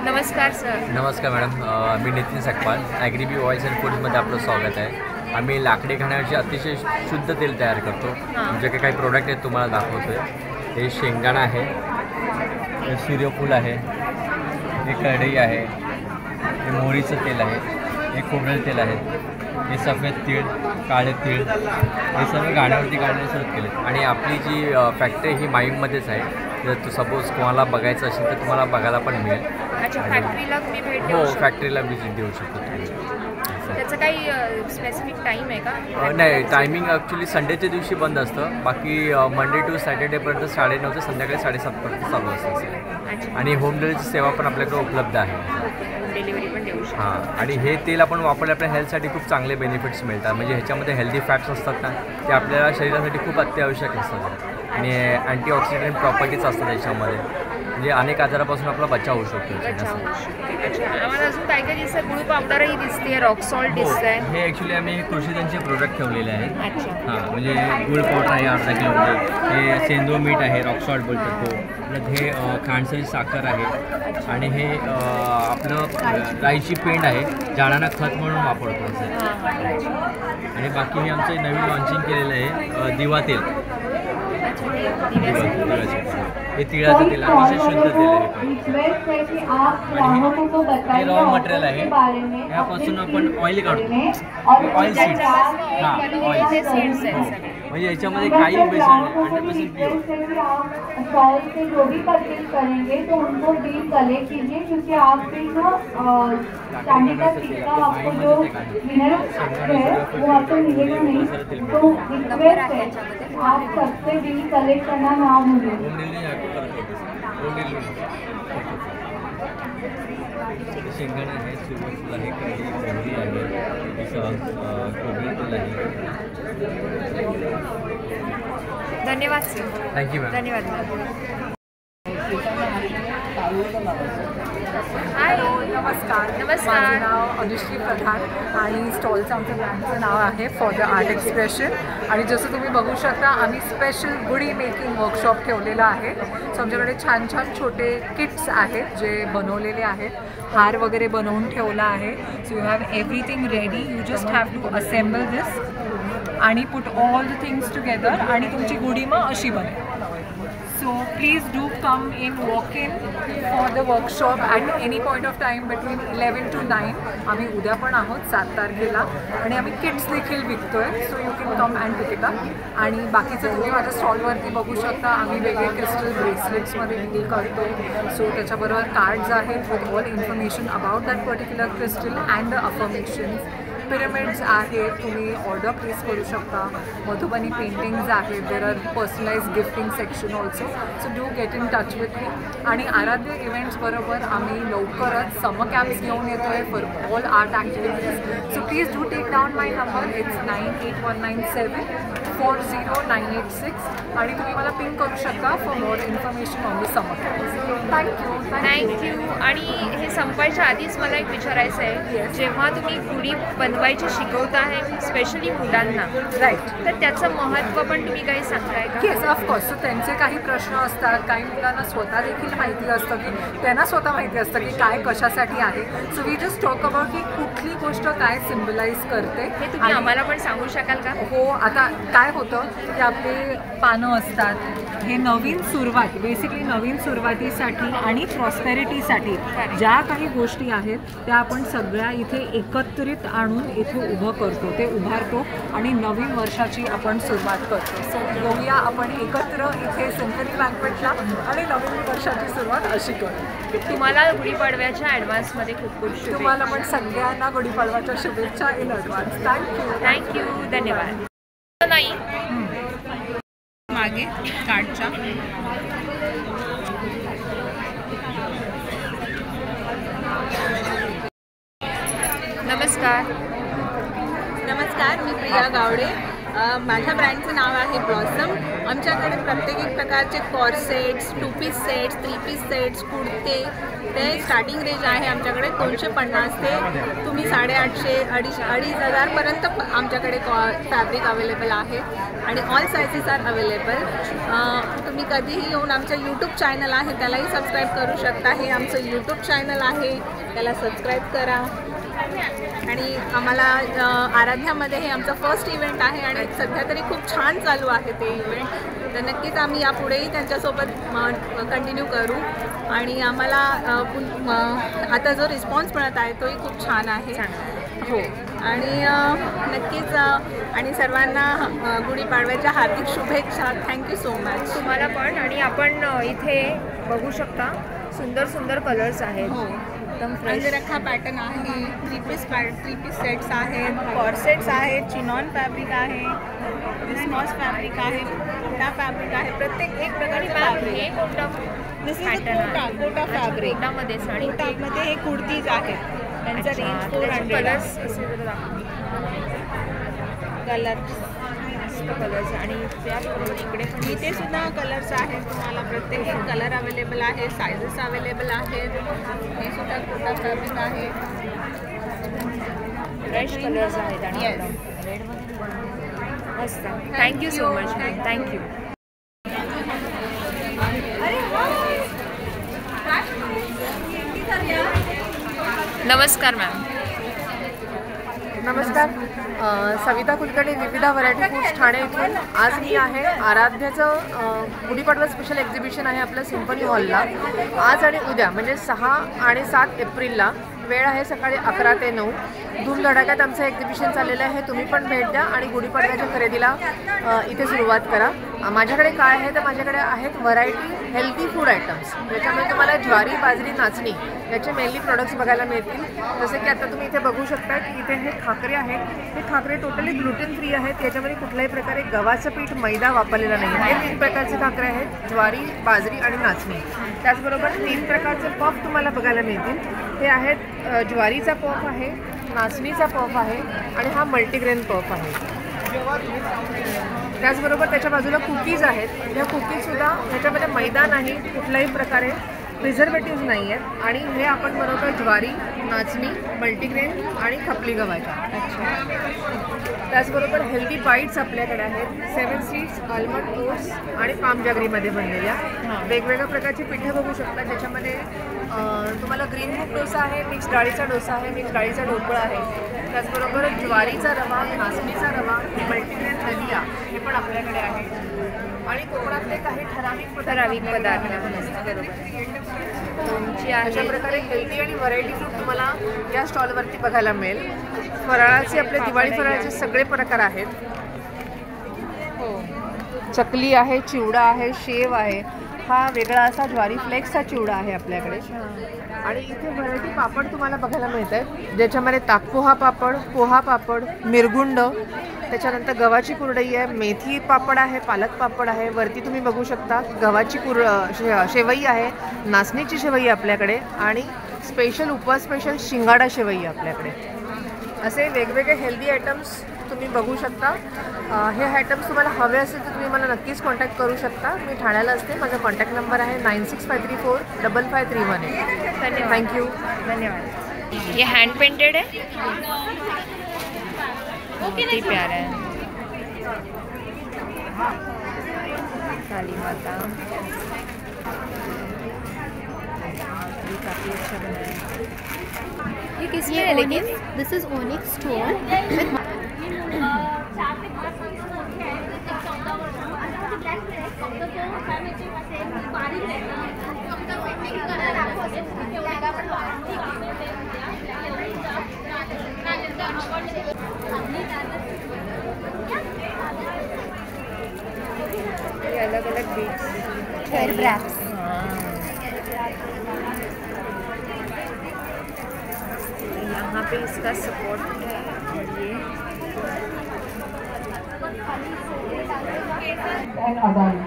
नमस्कार सर. नमस्कार मॅडम, मी Nitin Sakpal. Agribee oils and फूड्समध्ये आपलं स्वागत आहे. आम्ही लाकडी खाण्याचे अतिशय शुद्ध तेल तयार करतो. म्हणजे काही प्रोडक्ट आहेत तुम्हाला दाखवतो आहे. हे शेंगदाणा आहे, हे सूर्यफूल आहे, हे कढई आहे, हे मोहरीचं तेल आहे, हे खोबरेल तेल आहे, हे सफेद तीळ, काळे तीळ, हे सर्व गाण्यावरती काढण्यास सुरुवात केले. आणि आपली जी फॅक्टरी ही माईममध्येच आहे. जर सपोज कोणाला बघायचं असेल तर तुम्हाला बघायला पण मिळेल. अच्छा. फॅक्टरीला तुम्ही भेट देऊ हो, शकता? फॅक्टरीला व्हिजिट देऊ शकतो तुम्ही. त्याचं काही स्पेसिफिक टाईम आहे का? नाही, टायमिंग ॲक्च्युली संडेच्या दिवशी बंद असतं. बाकी मंडे टू सॅटर्डेपर्यंत 9:30 ते संध्याकाळी 7:30पर्यंत चालू असतं. आणि होम डिलिव्हरीची सेवा पण आपल्याकडे उपलब्ध आहे. डिलिव्हरी पण देऊ शकतो. हां. आणि हे तेल आपण वापरले आपल्या हेल्थसाठी खूप चांगले बेनिफिट्स मिळतात. म्हणजे ह्याच्यामध्ये हेल्दी फॅट्स असतात ना, ते आपल्याला शरीरासाठी खूप अत्यावश्यक असतात. आणि अँटीऑक्सिडंट प्रॉपर्टीज असतात त्याच्यामध्ये, म्हणजे अनेक आजारापासून आपला बचाव होऊ शकतो. आम्हाला अजून काय काय दिसतं? गुळ पावडरही दिसते, रॉक सॉल्ट दिसतंय. हे ॲक्च्युली आम्ही कृषीजनचे प्रोडक्ट ठेवलेले आहेत. अच्छा. हां, म्हणजे गुळ पावडर आहे अर्धा किलोमीटर, हे सेंदो मीठ आहे, रॉक सॉल्ट बोलतात तो. परत हे खांडसरी साखर आहे. आणि हे आपलं गाईची पेंड आहे, झाडांना खत म्हणून वापरतो असं. आणि बाकी हे आमचं नवीन लॉन्चिंग केलेलं आहे दिवा तेल. हे तिळाचं तेल अतिशय शुद्ध तेल आहे हे रॉ मटेरियल आहे. यापासून आपण ऑइल काढतो, ऑइल सीड्स. हां ऑइल म्हणजे याच्यामध्ये काही बेसन नाही, 100% स्टॉल से जो भी परचेज करेंगे तो उनको डील कलेक्ट कीजिए क्योंकि आप चांदी का सिक्का आपको जो विनर है वो आपको मिलेगा नहीं, तो रिक्वेस्ट है आप सबसे डील कलेक्ट करना ना भूलें. शेंगदाणा आहे, सूर्यफूल आहे, कढी आहे, खोबरेल आहे. धन्यवाद सर. Thank you ma'am. धन्यवाद मॅम. नमस्कार. नमस्कार. माझं नाव अनुश्री प्रधान आणि स्टॉलचं आमच्या ब्रँडचं नाव आहे फॉर द आर्ट एक्सप्रेशन. आणि जसं तुम्ही बघू शकता आम्ही स्पेशल गुढी मेकिंग वर्कशॉप ठेवलेला आहे. सो आमच्याकडे छान छान छोटे किट्स आहेत जे बनवलेले आहेत. हार वगैरे बनवून ठेवला आहे. So you have everything ready. You just have to assemble this आणि put all the things together आणि तुमची गुढी मग अशी बनेल. So please do come in, walk in for the workshop at any point of time between 11 to 9. आम्ही उद्या पण आहोत 7 तारखेला आणि आम्ही किट्स देखील विकतोय. So you can come and pick it up. आणि बाकीचं तुम्ही माझ्या स्टॉलवरती बघू शकता आम्ही वेगळे क्रिस्टल ब्रेसलेट्समध्ये डील करतो. सो त्याच्याबरोबर कार्ड्स आहेत with all information about that particular crystal and the affirmations. Pyramids आहेत, तुम्ही ऑर्डर प्लेस करू शकता. मधुबनी पेंटिंग्स आहेत. There are personalise gifting section also. So do get in touch with me. आणि आराध्य इव्हेंट्स बरोबर आम्ही लवकरच समर कॅम्प्स घेऊन येतो आहे for all art activities. So please do take down my number. It's 98197 40986 आणि तुम्ही मला पिंक करू शकता for more information on the summer camps. Thank you. आणि हे संपायच्या आधीच मला एक विचारायचं आहे, जेव्हा तुम्ही गुढी बनवायची शिकवता आहे स्पेशली मुलांना, राईट, तर त्याचं महत्त्व पण तुम्ही काही सांगताय का? Yes of course. सो त्यांचे काही प्रश्न असतात. काही मुलांना स्वतः देखील माहिती असतं की त्यांना स्वतः माहिती असतं की काय कशासाठी आहे. So we just talk about की कुठली गोष्ट काय सिम्बलाइज करते. हे तुम्ही आम्हाला पण सांगू शकाल का? हो. आता काय होतं की आपले पानं असतात, हे नवीन सुरुवात, बेसिकली नवीन सुरुवातीसाठी आणि प्रॉस्पेरिटीसाठी ज्या काही गोष्टी आहेत त्या आपण सगळ्या इथे एकत्रित आणून इथे उभं करतो, ते उभारतो आणि नवीन वर्षाची आपण सुरुवात करतो. सो येऊया आपण एकत्र इथे सिम्फनी बँक्वेटला आणि नवीन वर्षाची सुरुवात अशी करू. तुम्हाला गुढीपाडव्याच्या ॲडव्हान्समध्ये खूप खूप शुभेच्छा. तुम्हाला पण सगळ्यांना गुढीपाडव्याच्या शुभेच्छा इन ॲडव्हान्स. थँक्यू. धन्यवाद. नाही मागे कार्डच्या नमस्कार. मी प्रिया गावडे. माझ्या ब्रँडचं नाव आहे ब्लॉसम. आमच्याकडे प्रत्येक एक प्रकारचे corsets, 2 piece sets, 3 piece sets, कुर्ते, ते स्टार्टिंग रेंज आहे आमच्याकडे 250 ते तुम्ही 850, 2,500पर्यंत आमच्याकडे फॅब्रिक अवेलेबल आहे आणि ऑल सायझेस आर अवेलेबल. तुम्ही कधीही येऊन आमचं यूट्यूब चॅनल आहे त्यालाही सबस्क्राईब करू शकता. हे आमचं यूट्यूब चॅनल आहे, त्याला सबस्क्राईब करा. आणि आम्हाला आराध्यामध्ये हे आमचं फर्स्ट इव्हेंट आहे आणि सध्या तरी खूप छान चालू आहे ते इव्हेंट. तर नक्कीच आम्ही यापुढेही त्यांच्यासोबत कंटिन्यू करू आणि आम्हाला आता जो रिस्पॉन्स मिळत आहे तोही खूप छान आहे. हो. आणि नक्कीच आणि सर्वांना गुढीपाडव्याच्या हार्दिक शुभेच्छा. Thank you so much. तुम्हाला पण. आणि आपण इथे बघू शकता सुंदर सुंदर कलर्स आहेत. हो. अंजरखा पॅटर्न आहे, 3 पीस सेट्स आहेत, कॉर्सेट्स आहेत, चिनॉन फॅब्रिक आहे, विस्मॉस फॅब्रिक आहे, कोटा फॅब्रिक आहे. प्रत्येक एक प्रकारचे fabric. This is Kota fabric. कोटामध्ये हे कुर्तीज आहेत. त्यांचा रेंज 400. कलर्स आणि त्याबरोबर इकडे इथे सुद्धा कलर्स आहेत. तुम्हाला प्रत्येक एक कलर अवेलेबल आहे, सायझेस अवेलेबल आहेत. हे सुद्धा कोटा फॅब्रिक आहे. फ्रेश कलर्स आहेत आणि मस्त. Thank you so much. थँक्यू. नमस्कार मॅम. नमस्कार, सविता कुलकर्णी, विविधा व्हरायटी फूड्स ठाणे इथून. आज मी आहे आराध्याचं गुढीपाडवा स्पेशल एक्झिबिशन आहे आपलं सिम्फनी हॉलला. आज आणि उद्या म्हणजे 6 आणि 7 एप्रिलला. वेळ आहे सकाळी 11 ते 9. धूमधडाक्यात आमचं एक्झिबिशन चाललेलं आहे. तुम्ही पण भेट द्या आणि गुढीपाडव्याच्या खरेदीला इथे सुरुवात करा. माझ्याकडे काय आहे तर माझ्याकडे आहेत व्हरायटी हेल्दी फूड आयटम्स, ज्याच्यामध्ये तुम्हाला ज्वारी, बाजरी, नाचणी याचे मेनली प्रोडक्ट्स बघायला मिळतील. जसे की आता तुम्ही इथे बघू शकता की इथे हे खाकरे आहेत. हे खाकरे टोटली ग्लुटेन फ्री आहेत. याच्यामध्ये कुठल्याही प्रकारे गव्हाचं पीठ, मैदा वापरलेला नाही आहे. हे 3 प्रकारचे खाकरे आहेत, ज्वारी, बाजरी आणि नाचणी. त्याचबरोबर 3 प्रकारचे पफ तुम्हाला बघायला मिळतील. हे आहेत ज्वारीचा पफ आहे, नाचणीचा पफ आहे आणि हा मल्टीग्रेन पफ आहे. त्याचबरोबर त्याच्या बाजूला कुकीज आहेत. ह्या कुकीजसुद्धा ह्याच्यामध्ये मैदा नाही, कुठल्याही प्रकारे प्रिझर्वेटिव्ह नाही आहेत आणि हे आपण बनवतो ज्वारी, नाचणी, मल्टीग्रेन आणि खपली गव्हाच्या. त्याचबरोबर हेल्दी बाईट्स आपल्याकडे आहेत. 7 सीड्स, आल्मंड ओट्स आणि पाम जॅगरीमध्ये बनलेल्या वेगवेगळ्या प्रकारची पिठं बघू शकता. ज्याच्यामध्ये तुम्हाला ग्रीन मूग डोसा आहे, मिक्स डाळीचा डोसा आहे, मिक्स डाळीचा ढोकळा आहे. त्याचबरोबर ज्वारीचा रवा, नाचणीचा रवा, मल्टीग्रेन दलिया हे पण आपल्याकडे आहे. आणि कोकणातले काही ठराविक पदार्थ अशा प्रकारे हेल्दी आणि व्हरायटी फूड तुम्हाला या स्टॉलवरती बघायला मिळेल. फराळाचे आपले दिवाळी फराळाचे सगळे प्रकार आहेत. चकली आहे, चिवडा आहे, शेव आहे. हा वेगळा असा ज्वारी फ्लेक्सचा चिवडा आहे आपल्याकडे. आणि इथे व्हरायटी पापड तुम्हाला बघायला मिळत आहेत, ज्याच्यामध्ये ताकपोहा पापड, पोहा पापड, मिरगुंड, त्याच्यानंतर गव्हाची कुरडई आहे, मेथी पापड आहे, पालक पापड आहे. वरती तुम्ही बघू शकता गव्हाची शेवई आहे, नाचणीची शेवई आपल्याकडे आणि स्पेशल उपवास स्पेशल शिंगाडा शेवई आपल्याकडे. असे वेगवेगळे हेल्दी आयटम्स तुम्ही बघू शकता. हे आयटम्स तुम्हाला हवे असेल तर तुम्ही मला नक्कीच कॉन्टॅक्ट करू शकता. मी ठाण्याला असते. माझा कॉन्टॅक्ट नंबर आहे 9653455318. धन्यवाद. थँक्यू. धन्यवाद. ये हैंड पेंटेड है, कितनी प्यारा है. काली माता काफ़ी अच्छा बना है. ये किस में है लेकिन? दिस इज ओनिक्स स्टोन. ये अलग अलग बीट्स, हेयर ब्रैप्स. यहाँ पे इसका सपोर्ट है.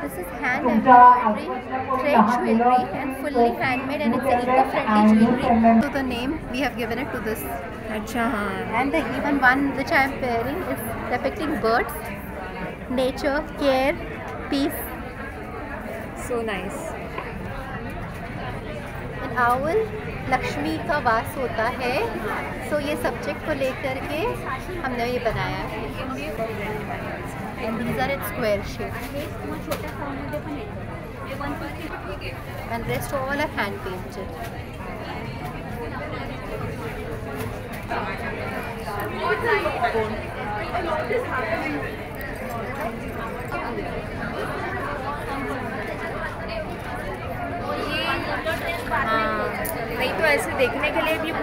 This is hand embroidery, thread jewelry and fully handmade, and it's an eco-friendly jewelry. So the name we have given it to this. अच्छा. And the even one which I am wearing is depicting birds, nature, care, peace. So nice. An owl, Lakshmi का वास होता है. So ये subject को लेकर के हमने ये बनाया है. And these are in square shape. And rest all are hand painted. नहीं तो ऐसे देखने के लिए भी वो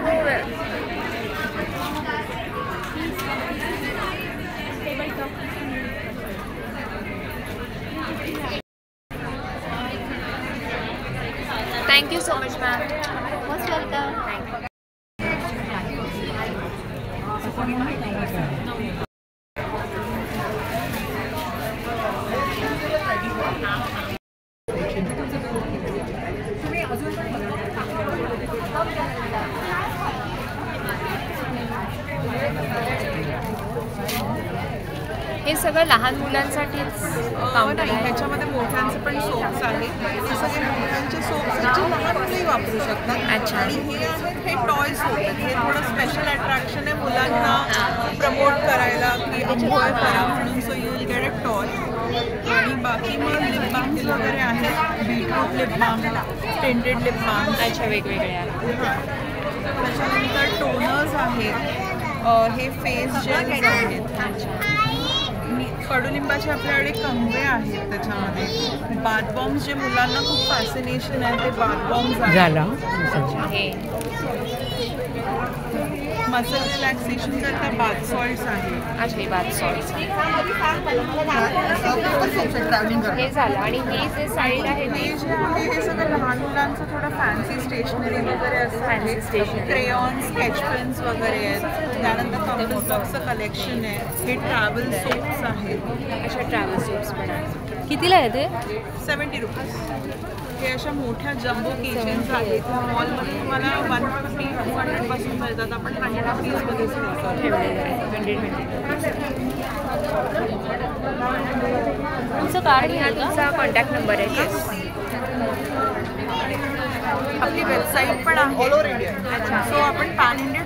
thank you so much ma'am. Most welcome. हे सगळं लहान मुलांसाठीच काउंटर आहे. ह्याच्यामध्ये मोठ्यांचे पण सोप्स आहेत. हे सगळे मोठ्यांचे सोप्स आहेत जे लहान मुलंही वापरू शकतात. अच्छा. आणि हे आहेत हे टॉय सोप आहेत. हे थोडं स्पेशल अट्रॅक्शन आहे मुलांना प्रमोट करायला की अंघोळ करा म्हणून. So you will get a toy. आणि बाकी मग लिप बाम्स वगैरे आहेत. Beetroot lip balm, tinted lip balm. अच्छा, वेगवेगळे आहेत. त्याच्यानंतर टोनर्स आहेत. हे फेस जेल्स आहेत. कडुलिंबाचे आपल्याकडे कंगवे आहेत. त्याच्यामध्ये बाथ बॉम्ब्स जे मुलांना खूप फॅसिनेशन आहे ते बाथ बॉम्ब्स आहेत. मसल रिलॅक्सेशन करता बाथ सॉल्ट्स आहेत. अच्छा, बाथ सॉल्ट्स हे झालं. आणि हे जे साईड आहे हे जे आहे हे सगळं लहान मुलांचं थोडं फॅन्सी स्टेशनरी वगैरे असं आहे. क्रेयॉन, स्केच पेन्स वगैरे आहेत. त्यानंतर कंपस बॉक्सचं कलेक्शन आहे. हे ट्रॅव्हल सोप्स आहेत. अशा ट्रॅव्हल सोप्स पण आहेत. कितीला आहे ते? 70 रुपीज. हे अशा मोठ्या जम्बो किचन्स आहेत. मॉलमध्ये तुम्हाला 150-200 पासून मिळतात. आपण 100 रुपीजमध्ये तुमचं कार्ड हा तुमचा कॉन्टॅक्ट नंबर आहे का? आपली वेबसाईट पण आहे. अच्छा, सो आपण पॅन इंडिया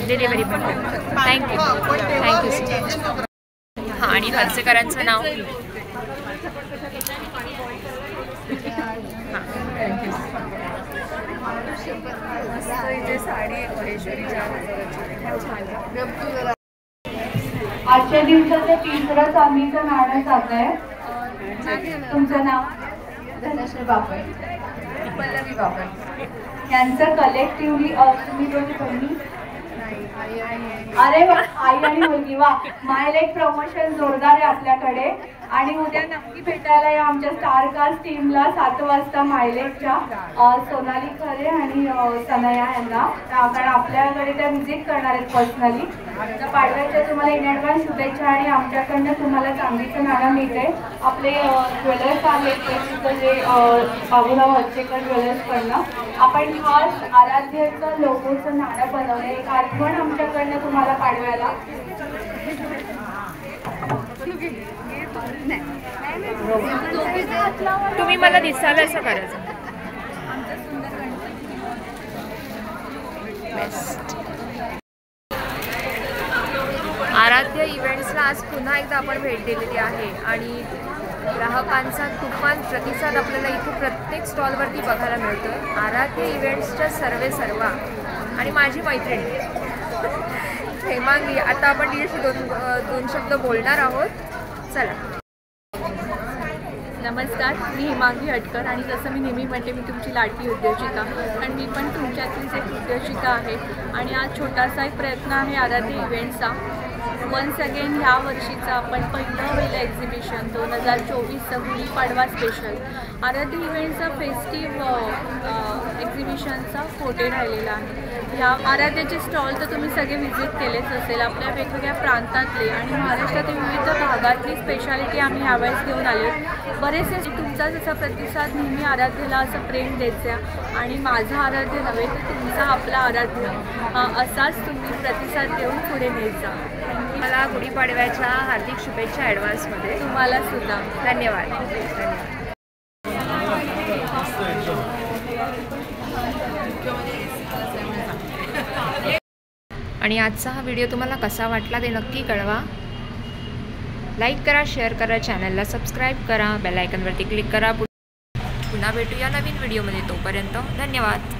डिलिव्हरी पण करतो. Thank you so much. हां, आणि हर्सेकरांचं नाव? आजच्या दिवसाचं तिसरं चांदीचं नाणं जात आहे. तुमचं नाव? धनश्री बापट, पल्लवी बापट. यांचं कलेक्टिव्हली तुम्ही दोन्ही बहिणी? अरे वा, आई आणि मुलगी. वा, मायलेक प्रमोशन जोरदार आहे आपल्याकडे. आणि उद्या नक्की भेटायला या आमच्या स्टार कास्ट टीमला 7 वाजता मायलेकच्या सोनाली खरे आणि सनया यांना, कारण आपल्याकडे त्या व्हिजिट करणार आहेत पर्सनली. तर पाडव्याच्या तुम्हाला इन ॲडव्हान्स शुभेच्छा. आणि आमच्याकडनं तुम्हाला चांदीचं नाणं मिळते. आपले ज्वेलर्स आहेत प्रसिद्ध जे बाबूराव हर्सेकर ज्वेलर्सकडनं आपण खास आराध्यचं लोगोचं नाणं बनवलं. एक आठवण आमच्याकडनं तुम्हाला पाडव्याला. तुम्ही मला दिसाल असं करायचं. आराध्य इव्हेंट्सला आज पुन्हा एकदा आपण भेट दिलेली आहे आणि ग्राहकांचा तुफान प्रतिसाद आपल्याला इथे प्रत्येक स्टॉलवरती बघायला मिळतो. आराध्य इव्हेंट्सच्या सर्वा आणि माझी मैत्रिणी हेमांगी, आता आपण तिच्याशी दोन शब्द बोलणार आहोत. चला. नमस्कार, मी हेमांगी हटकर आणि जसं मी नेहमी म्हणते मी तुमची लाडकी उद्योजिका आणि मी पण तुमच्यातलीच एक उद्योजिका आहे. आणि आज छोटासा एक प्रयत्न आहे आराध्य इव्हेंट्सचा. वन्स अगेन ह्या वर्षीचं आपण पहिलं एक्झिबिशन 2024चं गुढीपाडवा स्पेशल आराध्य इव्हेंटचा फेस्टिव्ह एक्झिबिशनचा फोटो राहिलेला आहे. ह्या आराध्याचे स्टॉल तर तुम्ही सगळे व्हिजिट केलेच असेल. आपल्या वेगवेगळ्या प्रांतातले आणि महाराष्ट्रातील विविध भागातली स्पेशालिटी आम्ही ह्यावेळेस घेऊन आलो. बरेचसे तुमचा जसा प्रतिसाद नेहमी आराध्यला असं प्रेम द्यायचा आणि माझा आराध्य नव्हे तर तुमचा आपला आराध्य असाच तुम्ही प्रतिसाद देऊन पुढे न्यायचा. मला गुढीपाडव्याच्या हार्दिक शुभेच्छा ॲडव्हान्समध्ये. तुम्हाला सुद्धा धन्यवाद. आणि आजचा हा व्हिडिओ तुम्हाला कसा वाटला ते नक्की कळवा. लाईक करा, शेअर करा, चॅनलला सबस्क्राईब करा, बेल आयकॉनवरती क्लिक करा. पुन्हा भेटूया नवीन व्हिडिओमध्ये. तोपर्यंत धन्यवाद.